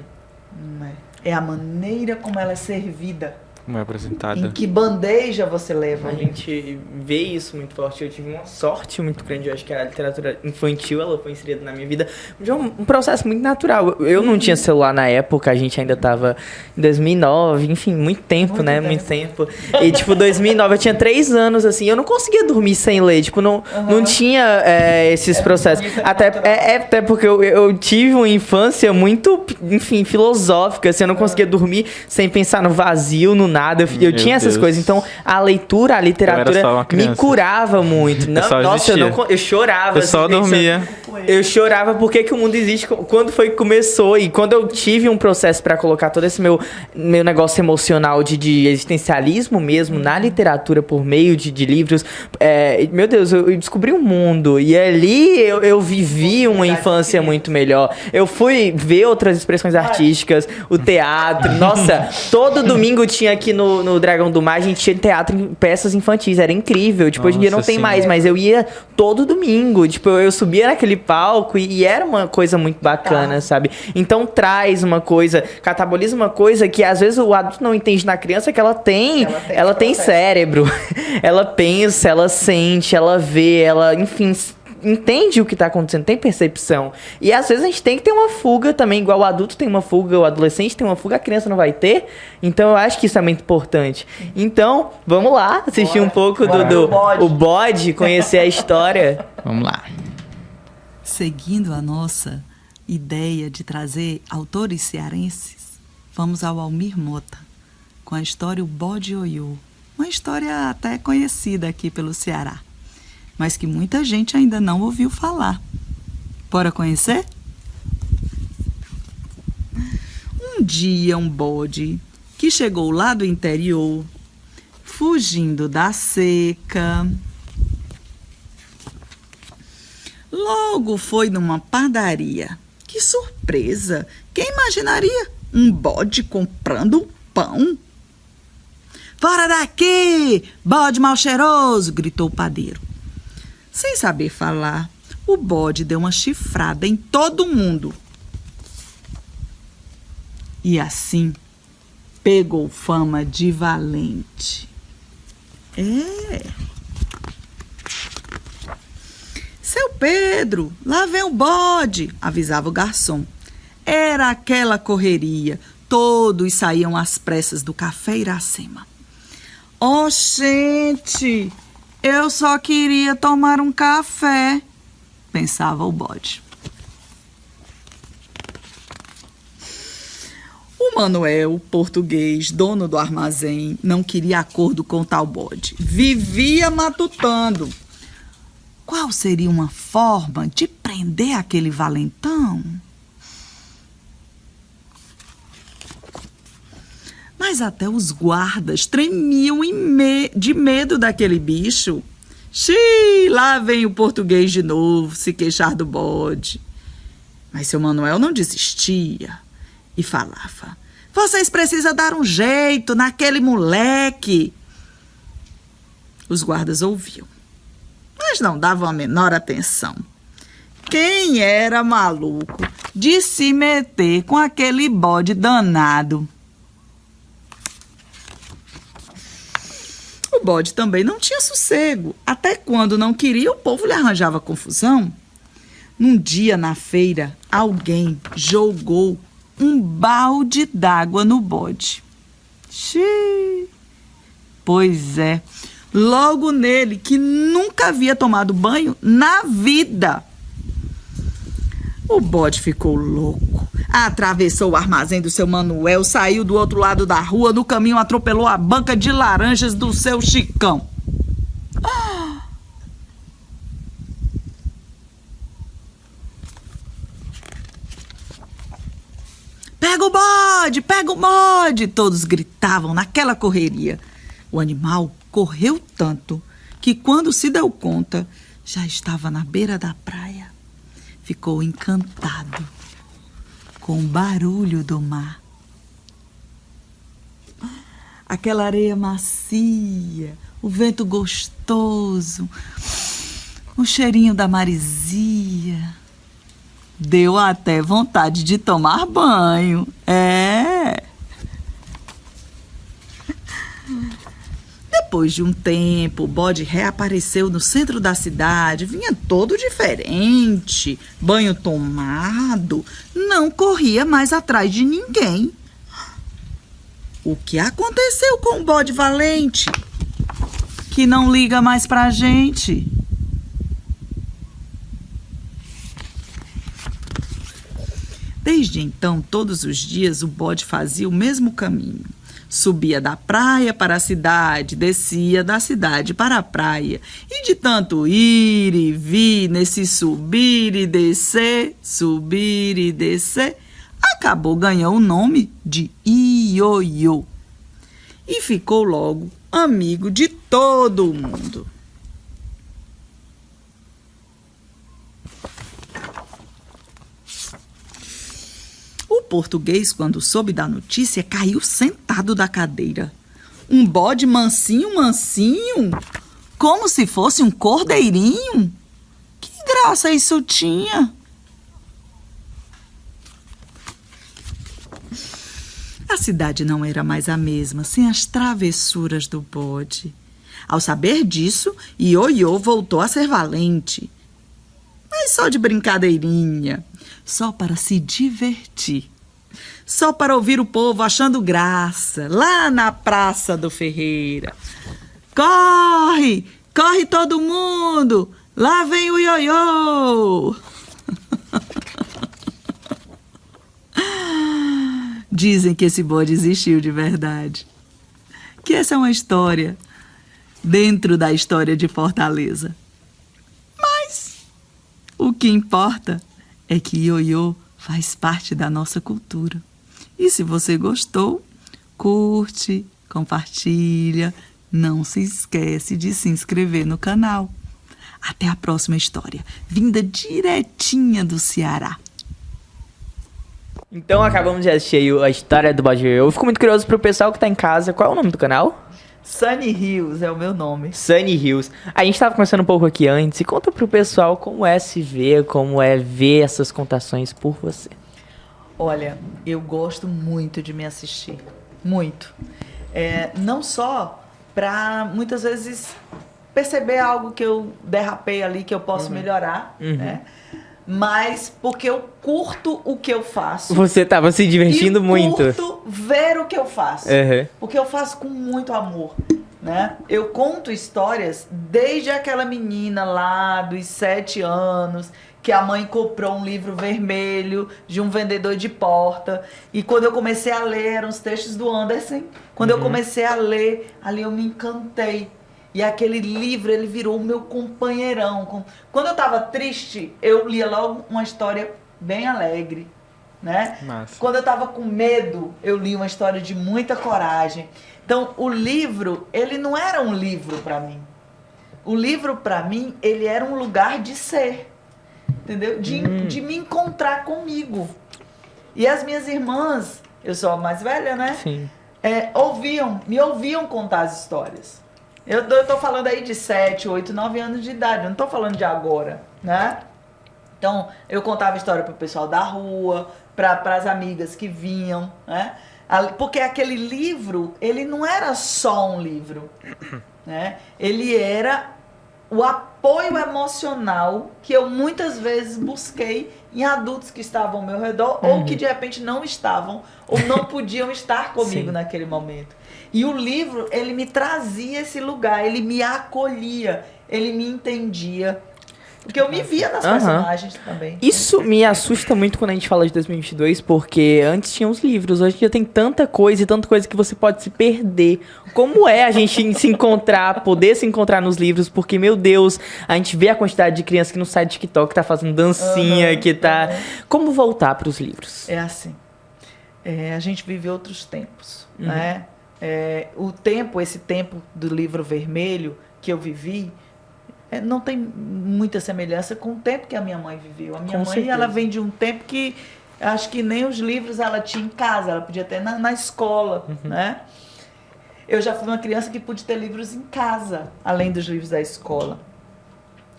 Não é. É a maneira como ela é servida. Como é apresentada. Em que bandeja você leva. A gente vê isso muito forte. Eu tive uma sorte muito grande. Eu acho que a literatura infantil, ela foi inserida na minha vida de um processo muito natural. Eu não tinha celular na época, a gente ainda tava em 2009, enfim, muito tempo, né? Muito tempo. E, tipo, 2009, eu tinha 3 anos, assim, eu não conseguia dormir sem ler. Tipo, não tinha esses processos. Até porque eu tive uma infância muito, enfim, filosófica, assim, eu não conseguia dormir sem pensar no vazio, no nada. Eu tinha essas Deus. coisas. Então, a leitura, a literatura só uma me criança. curava muito. Não, só nossa, existia. eu chorava. Eu só assim, pensando- dormia. Eu chorava porque que o mundo existe, quando foi que começou. E quando eu tive um processo pra colocar todo esse meu negócio emocional de existencialismo mesmo na literatura por meio de livros, meu Deus, eu descobri um mundo. E ali eu vivi uma infância muito melhor. Eu fui ver outras expressões artísticas, o teatro. Nossa, todo domingo tinha aqui no Dragão do Mar, a gente tinha teatro em peças infantis. Era incrível. Tipo, hoje em dia não Nossa, tem sim. mais, mas eu ia todo domingo. Tipo, eu subia naquele palco e era uma coisa muito bacana, sabe? Então traz uma coisa, cataboliza uma coisa que às vezes o adulto não entende na criança, que ela tem processo. cérebro. Ela pensa, ela sente, ela vê, ela, enfim, entende o que tá acontecendo, tem percepção. E às vezes a gente tem que ter uma fuga também, igual o adulto tem uma fuga, o adolescente tem uma fuga, a criança não vai ter. Então eu acho que isso é muito importante. Então, vamos lá, assistir um pouco Bora ver o bode, conhecer a história. Vamos lá. Seguindo a nossa ideia de trazer autores cearenses, vamos ao Almir Mota, com a história O Bode Ioiô. Uma história até conhecida aqui pelo Ceará, mas que muita gente ainda não ouviu falar. Bora conhecer? Um dia um bode que chegou lá do interior, fugindo da seca, logo foi numa padaria. Que surpresa! Quem imaginaria um bode comprando pão? Fora daqui, bode mal cheiroso! Gritou o padeiro. Sem saber falar, o bode deu uma chifrada em todo mundo. E assim, pegou fama de valente. Seu Pedro, lá vem o bode, avisava o garçom. Era aquela correria. Todos saíam às pressas do café Iracema. Oh, gente, eu só queria tomar um café, pensava o bode. O Manuel, português, dono do armazém, não queria acordo com tal bode. Vivia matutando. Qual seria uma forma de prender aquele valentão? Mas até os guardas tremiam de medo daquele bicho. Xiii, lá vem o português de novo se queixar do bode. Mas seu Manuel não desistia e falava: vocês precisam dar um jeito naquele moleque. Os guardas ouviam, mas não davam a menor atenção. Quem era maluco de se meter com aquele bode danado? O bode também não tinha sossego. Até quando não queria, o povo lhe arranjava confusão. Num dia na feira, alguém jogou um balde d'água no bode. Xiii! Pois é, logo nele, que nunca havia tomado banho na vida. O bode ficou louco. Atravessou o armazém do seu Manuel, saiu do outro lado da rua, no caminho atropelou a banca de laranjas do seu Chicão. Pega o bode, pega o bode! Todos gritavam naquela correria. O animal correu tanto que, quando se deu conta, já estava na beira da praia. Ficou encantado com o barulho do mar. Aquela areia macia, o vento gostoso, o cheirinho da maresia. Deu até vontade de tomar banho. Depois de um tempo, o bode reapareceu no centro da cidade. Vinha todo diferente, banho tomado, não corria mais atrás de ninguém. O que aconteceu com o bode valente, que não liga mais pra gente? Desde então, todos os dias, o bode fazia o mesmo caminho. Subia da praia para a cidade, descia da cidade para a praia. E de tanto ir e vir, nesse subir e descer, acabou ganhando o nome de Ioiô. E ficou logo amigo de todo mundo. O português, quando soube da notícia, caiu sentado da cadeira. Um bode mansinho, mansinho, como se fosse um cordeirinho. Que graça isso tinha! A cidade não era mais a mesma, sem as travessuras do bode. Ao saber disso, Ioiô voltou a ser valente. Mas só de brincadeirinha, só para se divertir. Só para ouvir o povo achando graça, lá na Praça do Ferreira. Corre, corre todo mundo, lá vem o Ioiô. Dizem que esse bode existiu de verdade. Que essa é uma história dentro da história de Fortaleza. Mas o que importa é que Ioiô faz parte da nossa cultura. E se você gostou, curte, compartilha. Não se esquece de se inscrever no canal. Até a próxima história, vinda direitinha do Ceará. Então acabamos de assistir a história do bode Ioiô. Eu fico muito curioso pro pessoal que tá em casa. Qual é o nome do canal? Sunny Hills é o meu nome. Sunny Hills. A gente tava conversando um pouco aqui antes. E conta pro pessoal como é se ver, como é ver essas contações por você. Olha, eu gosto muito de me assistir. Muito. Não só para, muitas vezes, perceber algo que eu derrapei ali, que eu posso melhorar, né? mas porque eu curto o que eu faço. Você tava se divertindo e muito. curto ver o que eu faço. Uhum. Porque eu faço com muito amor, né? Eu conto histórias desde aquela menina lá dos 7 anos, que a mãe comprou um livro vermelho de um vendedor de porta. E quando eu comecei a ler, eram os textos do Anderson. Quando eu comecei a ler, ali eu me encantei. E aquele livro, ele virou o meu companheirão. Quando eu tava triste, eu lia logo uma história bem alegre, né? Massa. Quando eu tava com medo, eu li uma história de muita coragem. Então, o livro, ele não era um livro para mim. O livro, para mim, ele era um lugar de ser, entendeu? De me encontrar comigo. E as minhas irmãs, eu sou a mais velha, né? Sim. Me ouviam contar as histórias. Eu tô falando aí de 7, 8, 9 anos de idade, eu não tô falando de agora, né? Então, eu contava história pro pessoal da rua, para as amigas que vinham, né? Porque aquele livro, ele não era só um livro, né? Ele era o apoio emocional que eu muitas vezes busquei em adultos que estavam ao meu redor ou que de repente não estavam ou não podiam estar comigo Sim. naquele momento. E o livro, ele me trazia esse lugar, ele me acolhia, ele me entendia. Porque eu me via nas personagens também. Isso me assusta muito quando a gente fala de 2022, porque antes tinha os livros, hoje em dia tem tanta coisa e tanta coisa que você pode se perder. Como é a gente se encontrar, poder se encontrar nos livros, porque, meu Deus, a gente vê a quantidade de criança que não sai do TikTok, tá fazendo dancinha, que tá... Como voltar pros livros? É assim, a gente vive outros tempos, né? Esse tempo do livro vermelho que eu vivi, não tem muita semelhança com o tempo que a minha mãe viveu. A minha Com mãe, certeza. ela vem de um tempo que acho que nem os livros ela tinha em casa, ela podia ter na escola, né? Eu já fui uma criança que pude ter livros em casa, além dos livros da escola.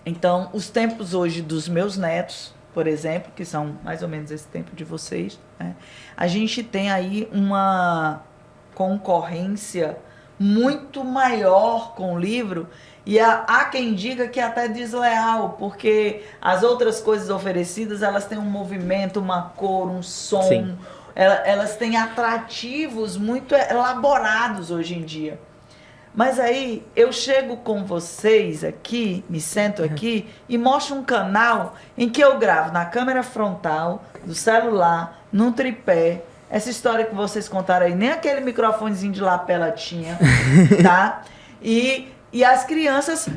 Então, os tempos hoje dos meus netos, por exemplo, que são mais ou menos esse tempo de vocês, né? A gente tem aí uma concorrência muito maior com o livro. E há quem diga que é até desleal, porque as outras coisas oferecidas, elas têm um movimento, uma cor, um som. Sim. Elas têm atrativos muito elaborados hoje em dia. Mas aí eu chego com vocês aqui, me sento aqui e mostro um canal em que eu gravo na câmera frontal, do celular, num tripé. Essa história que vocês contaram aí, nem aquele microfonezinho de lapela tinha, tá? E as crianças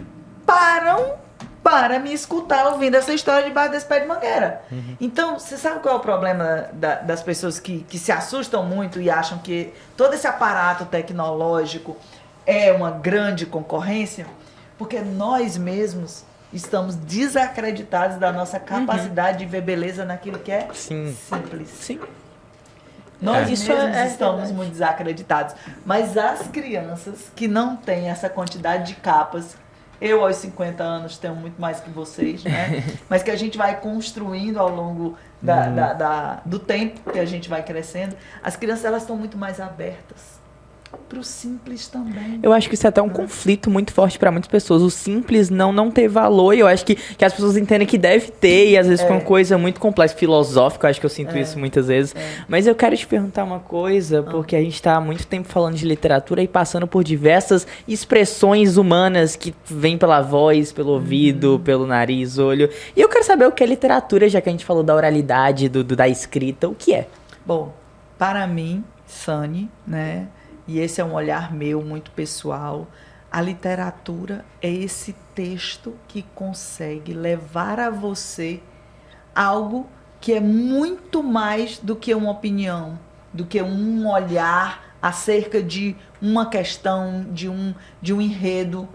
param para me escutar ouvindo essa história debaixo desse pé de mangueira. Então, você sabe qual é o problema das pessoas que se assustam muito e acham que todo esse aparato tecnológico é uma grande concorrência? Porque nós mesmos estamos desacreditados da nossa capacidade de ver beleza naquilo que é simples. Sim. Nós Isso mesmos é estamos verdade. muito desacreditados. Mas as crianças que não têm essa quantidade de capas, eu aos 50 anos tenho muito mais que vocês, né? Mas que a gente vai construindo ao longo do tempo que a gente vai crescendo, as crianças elas estão muito mais abertas pro simples também. Eu acho que isso é até um conflito muito forte pra muitas pessoas. O simples não ter valor. E eu acho que as pessoas entendem que deve ter. E às vezes com uma coisa muito complexa, filosófica. Eu acho que eu sinto isso muitas vezes. Mas eu quero te perguntar uma coisa. Porque a gente tá há muito tempo falando de literatura e passando por diversas expressões humanas que vêm pela voz, pelo ouvido, pelo nariz, olho. E eu quero saber o que é literatura, já que a gente falou da oralidade, da escrita. O que é? Bom, para mim, Sani, né? E esse é um olhar meu, muito pessoal. A literatura é esse texto que consegue levar a você algo que é muito mais do que uma opinião, do que um olhar acerca de uma questão, de um enredo.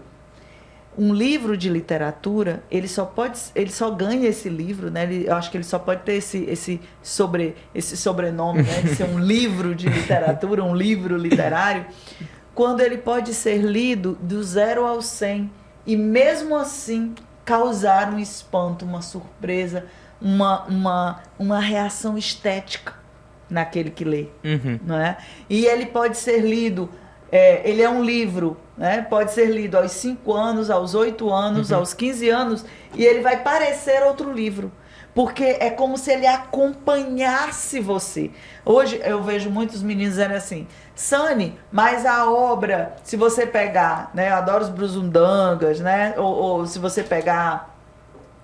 Um livro de literatura, ele só ganha esse livro, né? Eu acho que ele só pode ter esse sobrenome, né? De ser um livro de literatura, um livro literário, quando ele pode ser lido do 0 ao 100 e mesmo assim causar um espanto, uma surpresa, uma reação estética naquele que lê, não é? E ele pode ser lido, ele é um livro, né? Pode ser lido aos 5 anos, aos 8 anos, aos 15 anos, e ele vai parecer outro livro. Porque é como se ele acompanhasse você. Hoje eu vejo muitos meninos dizendo assim, Sani, mas a obra, se você pegar, né? Eu adoro os Brusundangas, né? Ou se você pegar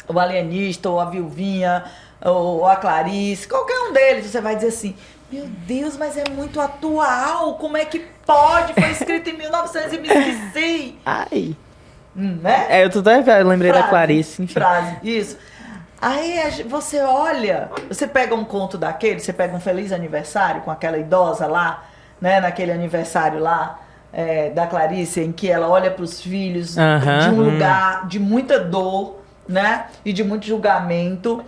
o Alienista, ou a Vilvinha, ou a Clarice, qualquer um deles, você vai dizer assim, meu Deus, mas é muito atual, como é que pode? Foi escrito em 1900 e me esqueci. Ai. Né? Eu lembrei da Clarice, enfim. Frase, isso. Aí você olha, você pega um conto daquele, você pega um Feliz Aniversário com aquela idosa lá, né, naquele aniversário lá da Clarice, em que ela olha para os filhos de um lugar de muita dor, né, e de muito julgamento.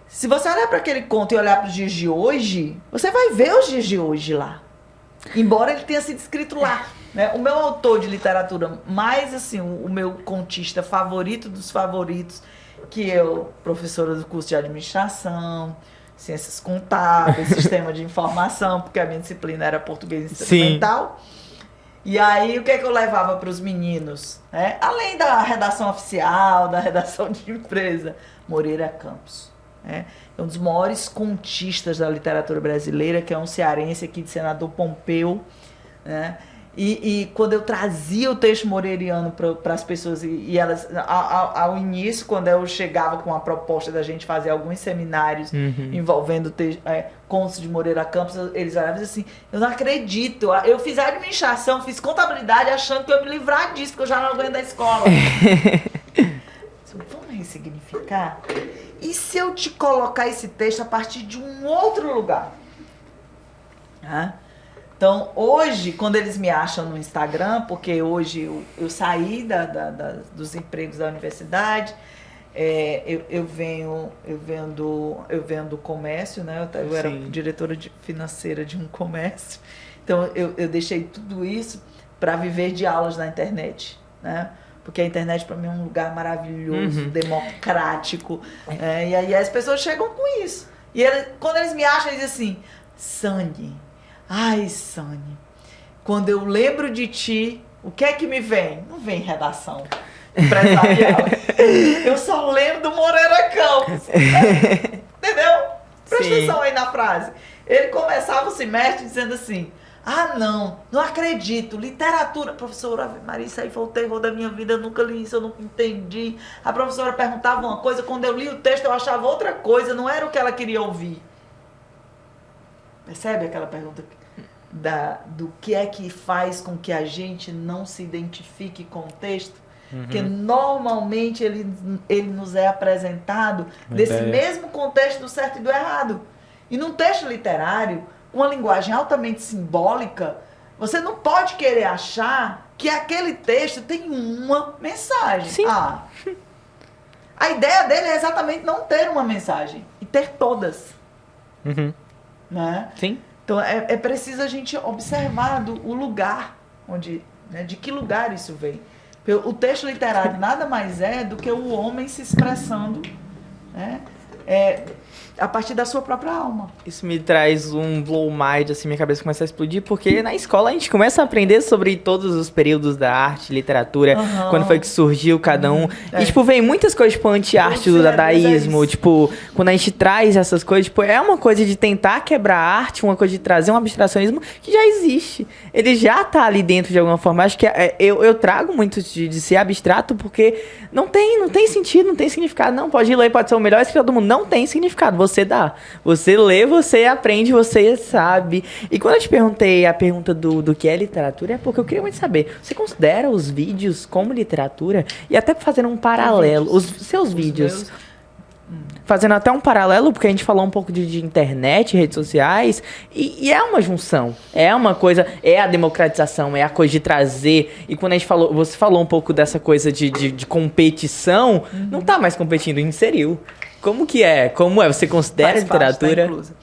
Se você olhar para aquele conto e olhar para os dias de hoje, você vai ver os dias de hoje lá. Embora ele tenha sido escrito lá. Né? O meu autor de literatura, mais assim, o meu contista favorito dos favoritos, que eu, professora do curso de administração, ciências contábeis, sistema de informação, porque a minha disciplina era português instrumental. E aí, o que é que eu levava para os meninos? Né? Além da redação oficial, da redação de empresa, Moreira Campos. Né? É um dos maiores contistas da literatura brasileira, que é um cearense aqui de Senador Pompeu, né? E quando eu trazia o texto moreiriano para as pessoas, e elas, ao início, quando eu chegava com a proposta da gente fazer alguns seminários envolvendo contos de Moreira Campos, eles olhavam e diziam assim, eu não acredito, eu fiz administração, fiz contabilidade achando que eu ia me livrar disso, porque eu já não aguento da escola. Vamos ressignificar? E se eu te colocar esse texto a partir de um outro lugar? Então, hoje, quando eles me acham no Instagram, porque hoje eu saí dos empregos da universidade, eu vendo comércio, né? Eu era diretora financeira de um comércio. Então, eu deixei tudo isso para viver de aulas na internet, né? Porque a internet, para mim, é um lugar maravilhoso, democrático. E aí as pessoas chegam com isso. E quando eles me acham, eles dizem assim, Sani, ai, Sani, quando eu lembro de ti, o que é que me vem? Não vem redação empresarial. Eu só lembro do Moreira Campos. Entendeu? Presta atenção aí na frase. Ele começava o semestre dizendo assim, não acredito, literatura. Professora, Ave Maria, isso aí foi o terror da minha vida, eu nunca li isso, eu nunca entendi. A professora perguntava uma coisa, quando eu li o texto eu achava outra coisa, não era o que ela queria ouvir. Percebe aquela pergunta do que é que faz com que a gente não se identifique com o texto? Porque normalmente ele nos é apresentado desse mesmo contexto do certo e do errado. E num texto literário, uma linguagem altamente simbólica, você não pode querer achar que aquele texto tem uma mensagem. Sim. A ideia dele é exatamente não ter uma mensagem, e ter todas. Né? Sim. Então é preciso a gente observar o lugar, de que lugar isso vem. O texto literário nada mais é do que o homem se expressando, né? A partir da sua própria alma. Isso me traz um blow mind, assim, minha cabeça começa a explodir, porque na escola a gente começa a aprender sobre todos os períodos da arte, literatura, quando foi que surgiu cada um. E, tipo, vem muitas coisas, tipo, anti-arte do dadaísmo, tipo, quando a gente traz essas coisas, tipo, é uma coisa de tentar quebrar a arte, uma coisa de trazer um abstracionismo que já existe. Ele já tá ali dentro de alguma forma. Acho que eu trago muito de ser abstrato, porque não tem sentido, não tem significado. Não, pode ler, pode ser o melhor escritor do mundo. Não tem significado. Você dá. Você lê, você aprende, você sabe. E quando eu te perguntei a pergunta do que é literatura, é porque eu queria muito saber. Você considera os vídeos como literatura? E até fazendo um paralelo. Os seus vídeos. Fazendo até um paralelo, porque a gente falou um pouco de internet, redes sociais, e é uma junção, é uma coisa, é a democratização, é a coisa de trazer, e quando a gente falou, você falou um pouco dessa coisa de competição, não tá mais competindo, inseriu. Como que é? Como é? Você considera Faz parte, literatura? tá inclusa.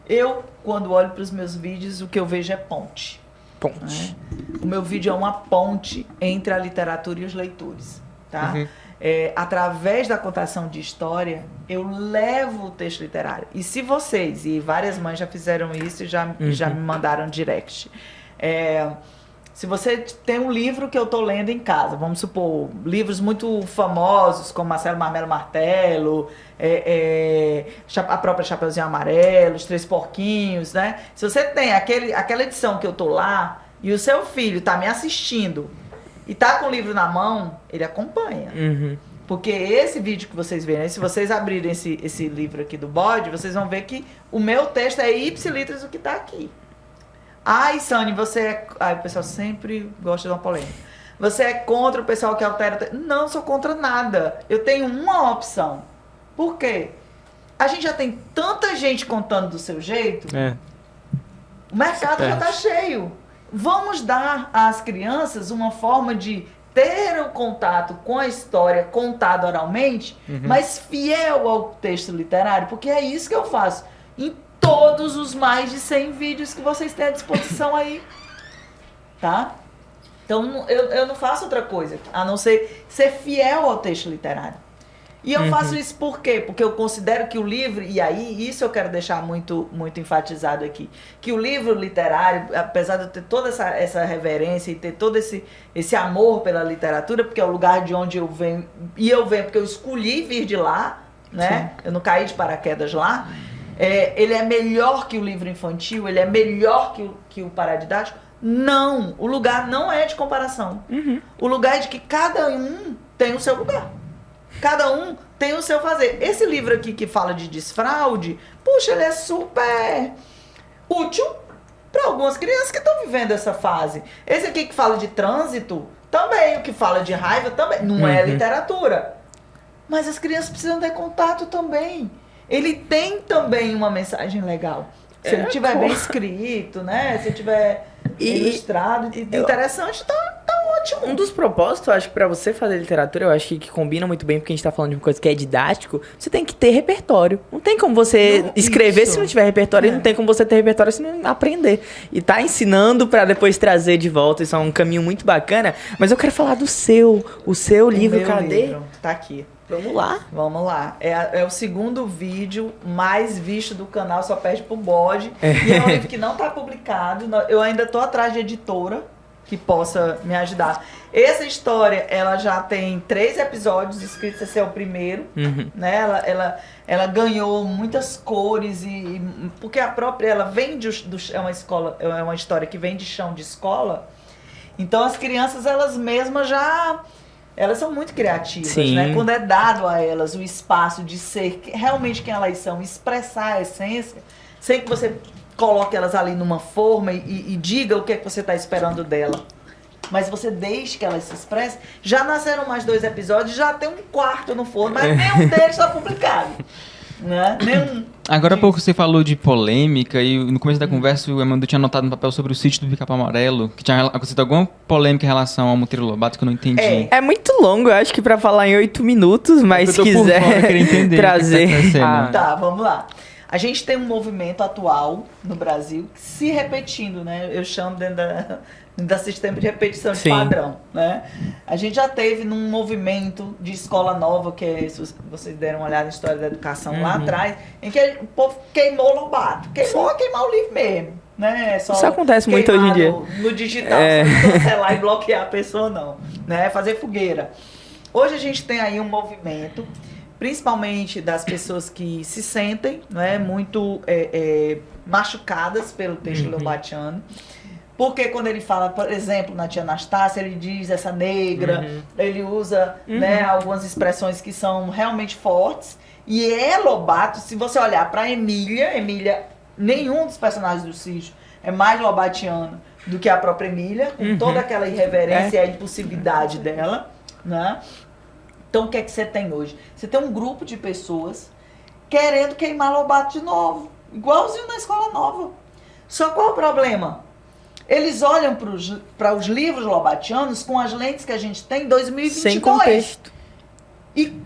Eu, quando olho para os meus vídeos, o que eu vejo é ponte. Ponte. O meu vídeo é uma ponte entre a literatura e os leitores, tá? Através da contação de história, eu levo o texto literário. E se vocês, e várias mães já fizeram isso e já me mandaram direct, Se você tem um livro que eu tô lendo em casa, vamos supor, livros muito famosos, como Marcelo Marmelo Martelo, a própria Chapeuzinho Amarelo, Os Três Porquinhos, né? Se você tem aquela edição que eu tô lá, e o seu filho tá me assistindo, e tá com o livro na mão, ele acompanha. Uhum. Porque esse vídeo que vocês verem, se vocês abrirem esse livro aqui do bode, vocês vão ver que o meu texto é ipsilitris o que tá aqui. Ai, Sani, você é... Ai, o pessoal sempre gosta de uma polêmica. Você é contra o pessoal que altera... Não sou contra nada. Eu tenho uma opção. Por quê? A gente já tem tanta gente contando do seu jeito. O mercado já tá cheio. Vamos dar às crianças uma forma de ter o contato com a história contada oralmente, mas fiel ao texto literário, porque é isso que eu faço em todos os mais de 100 vídeos que vocês têm à disposição aí, tá? Então eu não faço outra coisa, a não ser fiel ao texto literário. E eu faço isso por quê? Porque eu considero que o livro, e aí isso eu quero deixar muito, muito enfatizado aqui, que o livro literário, apesar de eu ter toda essa reverência e ter todo esse amor pela literatura, porque é o lugar de onde eu venho, e eu venho porque eu escolhi vir de lá, né? Sim. Eu não caí de paraquedas lá. Ele é melhor que o livro infantil, ele é melhor que o paradidático. Não, o lugar não é de comparação. O lugar é de que cada um tem o seu lugar. Cada um tem o seu fazer. Esse livro aqui que fala de desfraude, puxa, ele é super útil para algumas crianças que estão vivendo essa fase. Esse aqui que fala de trânsito, também. O que fala de raiva, também. Não é literatura. Mas as crianças precisam ter contato também. Ele tem também uma mensagem legal. Se ele tiver bem escrito, né? Se tiver ilustrado, interessante, tá ótimo. Um dos propósitos, eu acho que pra você fazer literatura, eu acho que combina muito bem, porque a gente tá falando de uma coisa que é didático, você tem que ter repertório. Não tem como você escrever se não tiver repertório, e não tem como você ter repertório se não aprender. E tá ensinando pra depois trazer de volta, isso é um caminho muito bacana. Mas eu quero falar do seu livro, cadê? Livro. Tá aqui. Vamos lá. Vamos lá. É o segundo vídeo mais visto do canal, só perde pro bode. E é um livro que não tá publicado. Eu ainda tô atrás de editora que possa me ajudar. Essa história, ela já tem 3 episódios escritos, esse é o primeiro. Né? Ela ganhou muitas cores, porque a própria, ela vem é uma história que vem de chão de escola. Então as crianças, elas mesmas elas são muito criativas, né? Quando é dado a elas o espaço de ser realmente quem elas são, expressar a essência, sem que você coloque elas ali numa forma e diga o que é que você está esperando dela. Mas você deixe que elas se expressem. Já nasceram mais 2 episódios, já tem um 4º no forno, mas nenhum deles está publicado. Né? Agora há pouco você falou de polêmica e no começo da conversa o Emmanuel tinha anotado no papel sobre o sítio do Pica-Pau Amarelo, que tinha acontecido alguma polêmica em relação ao Monteiro Lobato que eu não entendi. É muito longo, eu acho que pra falar em 8 minutos, mas se quiser trazer... Tá, vamos lá. A gente tem um movimento atual no Brasil se repetindo, né? Eu chamo dentro da sistema de repetição de padrão, né? A gente já teve num movimento de escola nova, que se vocês deram uma olhada na história da educação lá atrás, em que o povo queimou Lobato. Queimar o livro mesmo, né? Isso acontece muito hoje em dia. No digital, não cancelar e bloquear a pessoa, não. Né? Fazer fogueira. Hoje a gente tem aí um movimento, principalmente das pessoas que se sentem, né, muito machucadas pelo texto lobatiano. Porque quando ele fala, por exemplo, na tia Anastácia, ele diz essa negra, ele usa né, algumas expressões que são realmente fortes. E Lobato, se você olhar para Emília, nenhum dos personagens do sítio é mais lobatiano do que a própria Emília, com toda aquela irreverência e a impulsividade dela, né? Então o que é que você tem hoje? Você tem um grupo de pessoas querendo queimar Lobato de novo, igualzinho na escola nova. Só qual é o problema? Eles olham para os livros lobatianos com as lentes que a gente tem em 2022. Sem contexto. E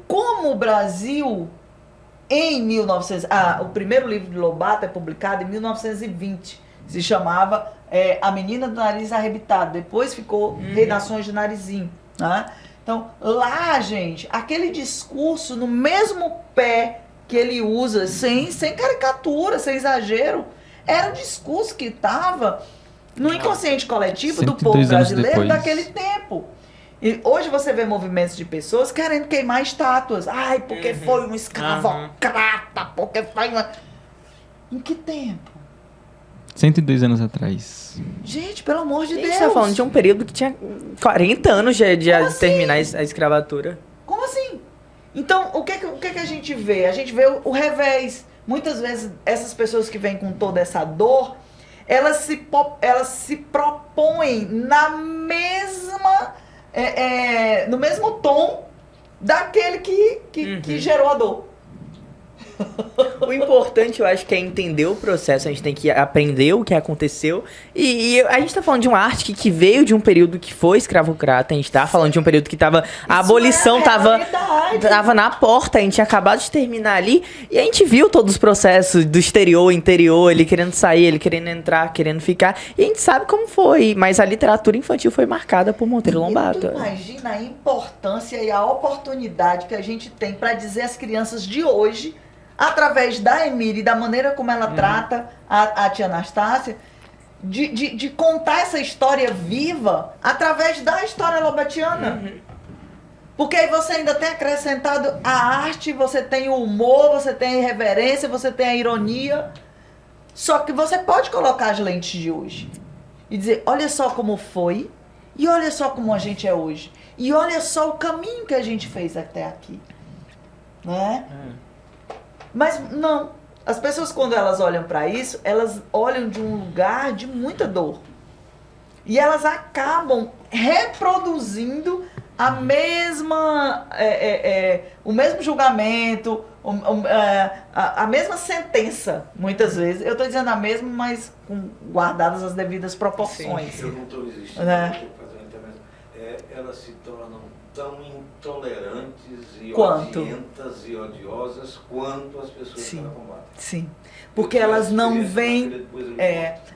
como o Brasil, em 1900... o primeiro livro de Lobato é publicado em 1920. Se chamava A Menina do Nariz Arrebitado. Depois ficou Redações de Narizinho. Né? Então, lá, gente, aquele discurso no mesmo pé que ele usa, sem caricatura, sem exagero, era um discurso que estava no inconsciente coletivo do povo 102 anos brasileiro depois. daquele tempo. E hoje você vê movimentos de pessoas querendo queimar estátuas. Ai, porque foi um escravocrata, porque foi uma... Em que tempo? 102 anos atrás. Gente, pelo amor de A Deus. gente tá falando de um período que tinha 40 anos de Como assim? terminar a escravatura. Como assim? Então, o que a gente vê? A gente vê o revés. Muitas vezes, essas pessoas que vêm com toda essa dor, elas se propõem na mesma, no mesmo tom daquele que gerou a dor. O importante, eu acho, que é entender o processo, a gente tem que aprender o que aconteceu. E a gente tá falando de uma arte que veio de um período que foi escravocrata, a gente tá falando de um período que tava. A abolição é a tava realidade. na porta, a gente tinha acabado de terminar ali. E a gente viu todos os processos do exterior, interior, ele querendo sair, ele querendo entrar, querendo ficar. E a gente sabe como foi. Mas a literatura infantil foi marcada por Monteiro Lobato. Tu imagina a importância e a oportunidade que a gente tem para dizer às crianças de hoje, através da Emília e da maneira como ela trata a tia Anastácia, de contar essa história viva através da história lobatiana. Porque aí você ainda tem acrescentado a arte, você tem o humor, você tem a irreverência, você tem a ironia. Só que você pode colocar as lentes de hoje e dizer, olha só como foi e olha só como a gente é hoje. E olha só o caminho que a gente fez até aqui. Né? Mas não, as pessoas quando elas olham para isso, elas olham de um lugar de muita dor. E elas acabam reproduzindo a mesma, o mesmo julgamento, a mesma sentença, muitas vezes. Eu estou dizendo a mesma, mas guardadas as devidas proporções. Eu não estou resistindo, Né? eu estou fazendo intervenção. Elas se tornam tão intolerantes e Quanto? odientas e odiosas quanto as pessoas Sim. que ela combatem. Sim, porque elas não vêm,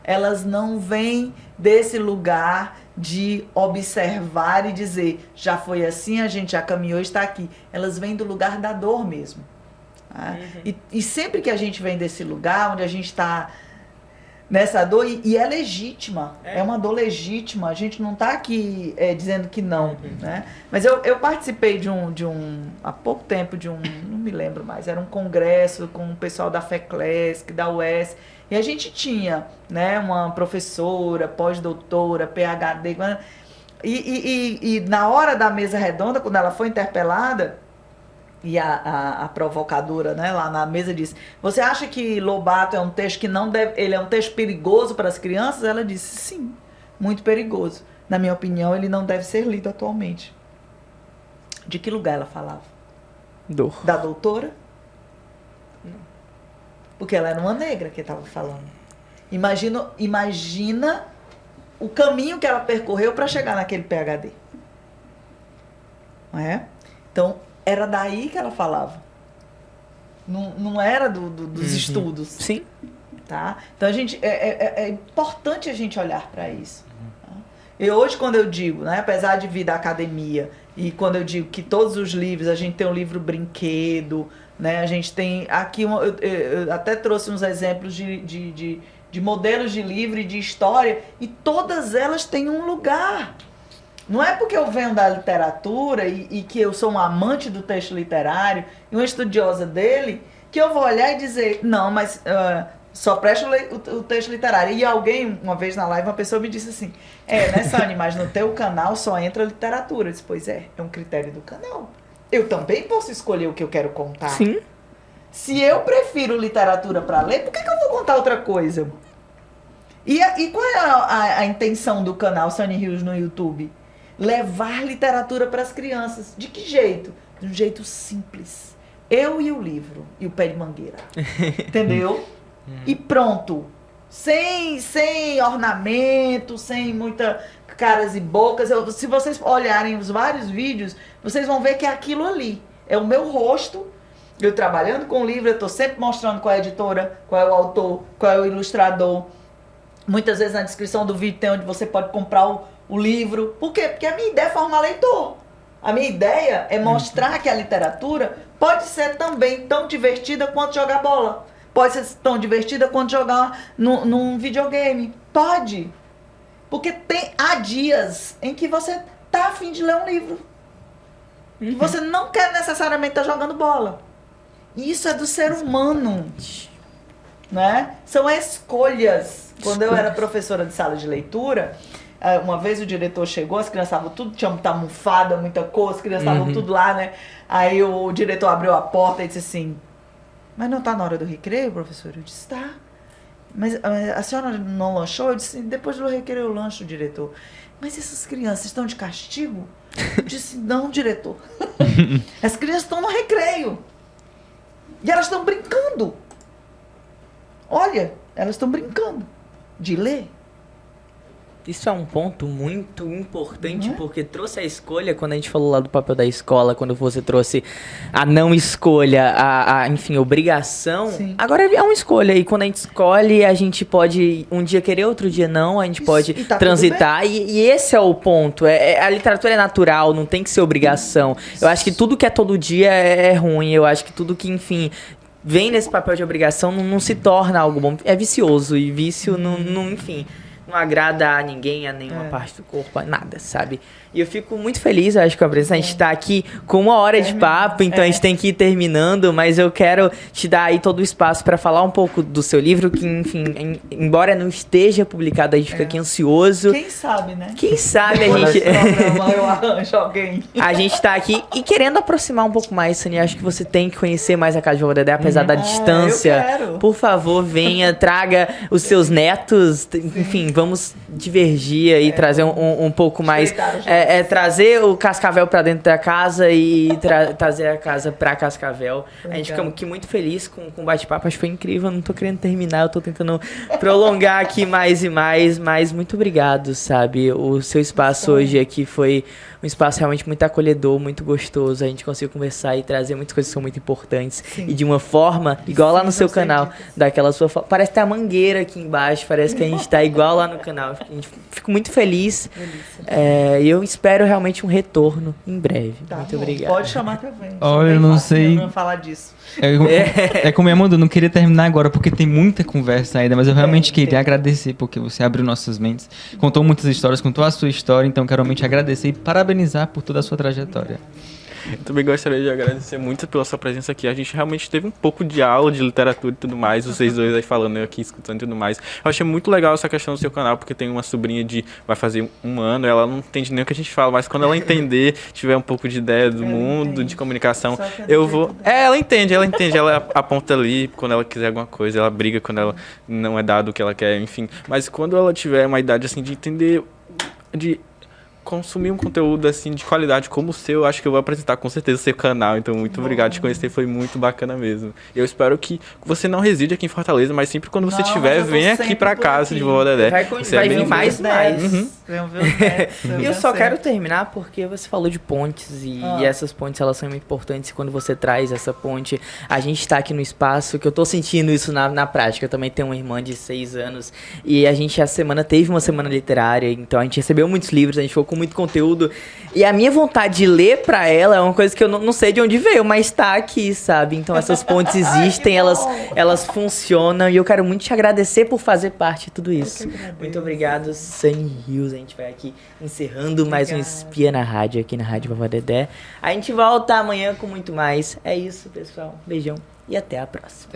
elas não vêm desse lugar de observar e dizer, já foi assim, a gente já caminhou, está aqui. Elas vêm do lugar da dor mesmo. Tá? E sempre que a gente vem desse lugar, onde a gente está nessa dor, e é legítima, é uma dor legítima, a gente não está aqui dizendo que não, né? Mas eu participei há pouco tempo, não me lembro mais, era um congresso com o pessoal da FECLESC, da UES, e a gente tinha, né, uma professora, pós-doutora, PhD, e na hora da mesa redonda, quando ela foi interpelada, e a provocadora, né, lá na mesa disse, você acha que Lobato é um texto que não deve, ele é um texto perigoso para as crianças? Ela disse, sim, muito perigoso. Na minha opinião, ele não deve ser lido atualmente. De que lugar ela falava? Dor. Da doutora? Porque ela era uma negra que estava falando. Imagina o caminho que ela percorreu para chegar naquele PhD. Não é? Então, era daí que ela falava. Não era dos estudos. Sim. Tá? Então, é importante a gente olhar para isso. Tá? E hoje, quando eu digo, né, apesar de vir da academia, e quando eu digo que todos os livros, a gente tem um livro brinquedo, né, a gente tem aqui, eu até trouxe uns exemplos de modelos de livro e de história, e todas elas têm um lugar. Não é porque eu venho da literatura e que eu sou um amante do texto literário e uma estudiosa dele, que eu vou olhar e dizer, não, mas só presta o texto literário. E alguém, uma vez na live, uma pessoa me disse assim, né, Sani, mas no teu canal só entra literatura. Eu disse, pois é um critério do canal. Eu também posso escolher o que eu quero contar. Sim. Se eu prefiro literatura para ler, por que eu vou contar outra coisa? E qual é a intenção do canal Sunny Hills no YouTube? Levar literatura para as crianças. De que jeito? De um jeito simples. Eu e o livro. E o pé de mangueira. Entendeu? E pronto. Sem ornamento, sem muita caras e bocas. Se vocês olharem os vários vídeos, vocês vão ver que é aquilo ali. É o meu rosto. Eu trabalhando com o livro, eu estou sempre mostrando qual é a editora, qual é o autor, qual é o ilustrador. Muitas vezes na descrição do vídeo tem onde você pode comprar o livro. Por quê? Porque a minha ideia é formar leitor. A minha ideia é mostrar que a literatura pode ser também tão divertida quanto jogar bola. Pode ser tão divertida quanto jogar num videogame. Pode. Porque há dias em que você tá a fim de ler um livro. E você não quer necessariamente estar jogando bola. E isso é do ser humano. Né? São escolhas. Quando eu era professora de sala de leitura, uma vez o diretor chegou, as crianças estavam tudo, tinha muita almofada, muita cor, as crianças estavam tudo lá, né? Aí o diretor abriu a porta e disse assim, mas não tá na hora do recreio, professor? Eu disse, tá. Mas a senhora não lanchou? Eu disse, depois do recreio eu lancho, diretor. Mas essas crianças estão de castigo? Eu disse, não, diretor. As crianças estão no recreio. E elas estão brincando. Olha, elas estão brincando de ler. Isso é um ponto muito importante, porque trouxe a escolha, quando a gente falou lá do papel da escola, quando você trouxe a não escolha, enfim, obrigação. Sim. Agora é uma escolha, e quando a gente escolhe, a gente pode um dia querer, outro dia não, a gente pode e tá transitar, e esse é o ponto. A literatura é natural, não tem que ser obrigação. Eu acho que tudo que é todo dia é ruim, eu acho que tudo que, enfim, vem nesse papel de obrigação não se torna algo bom, é vicioso, e vício enfim, não agrada a ninguém, a nenhuma parte do corpo, a nada, sabe? E eu fico muito feliz, eu acho, com a presença. A gente tá aqui com 1 hora de papo, então a gente tem que ir terminando, mas eu quero te dar aí todo o espaço para falar um pouco do seu livro, que, enfim, embora não esteja publicado, a gente fica aqui ansioso. Quem sabe, né? Quem sabe a Depois gente... desse programa eu arranjo alguém. A gente tá aqui e querendo aproximar um pouco mais, Sunny. Acho que você tem que conhecer mais a Casa de Vovó Dedé, apesar da distância. eu quero. Por favor, venha, traga os seus netos. Enfim, vamos divergir aí, trazer um pouco mais... trazer o Cascavel pra dentro da casa e trazer a casa pra Cascavel. A gente fica aqui muito feliz com o bate-papo. Acho que foi incrível. Não tô querendo terminar, eu tô tentando prolongar aqui mais e mais. Mas muito obrigado, sabe? O seu espaço hoje aqui foi um espaço realmente muito acolhedor, muito gostoso. A gente conseguiu conversar e trazer muitas coisas que são muito importantes. Sim. E de uma forma, igual lá no seu gostei canal, disso. daquela sua forma. Parece ter a mangueira aqui embaixo, parece que a gente tá igual lá no canal. Fico muito feliz. E eu espero realmente um retorno em breve. Tá muito bom, obrigado. pode chamar que eu venho. Olha, Sou eu bem não fácil, sei. né, pra falar disso. É como Amanda, eu não queria terminar agora, porque tem muita conversa ainda, mas eu realmente queria agradecer, porque você abriu nossas mentes, contou muitas histórias, contou a sua história, então quero realmente agradecer e parabenizar por toda a sua trajetória. Eu também gostaria de agradecer muito pela sua presença aqui. A gente realmente teve um pouco de aula de literatura e tudo mais, vocês dois aí falando, eu aqui escutando e tudo mais. Eu achei muito legal essa questão do seu canal, porque tem uma sobrinha vai fazer 1 ano, ela não entende nem o que a gente fala, mas quando ela entender, tiver um pouco de ideia do mundo, de comunicação, eu vou... ela entende, ela aponta ali quando ela quiser alguma coisa, ela briga quando ela não é dado o que ela quer, enfim. Mas quando ela tiver uma idade assim de entender, de consumir um conteúdo assim de qualidade como o seu, eu acho que eu vou apresentar com certeza o seu canal. Então, muito obrigado, te conhecer foi muito bacana mesmo. Eu espero que você não reside aqui em Fortaleza, mas sempre quando você estiver, venha aqui pra casa de Vovó Dedé. Vai vir mais e mais. Venham ver os netos, E eu só quero terminar porque você falou de pontes e essas pontes, elas são muito importantes. E quando você traz essa ponte, a gente tá aqui no espaço, que eu tô sentindo isso na prática. Eu também tenho uma irmã de 6 anos e a gente essa semana teve uma semana literária, então a gente recebeu muitos livros, a gente ficou com muito conteúdo. E a minha vontade de ler pra ela é uma coisa que eu não sei de onde veio, mas tá aqui, sabe? Então essas pontes existem, elas funcionam e eu quero muito te agradecer por fazer parte de tudo isso. Muito obrigado, Sunny Hills. A gente vai aqui encerrando mais um Espia na Rádio, aqui na Rádio Vovó Dedé. A gente volta amanhã com muito mais. É isso, pessoal. Beijão e até a próxima.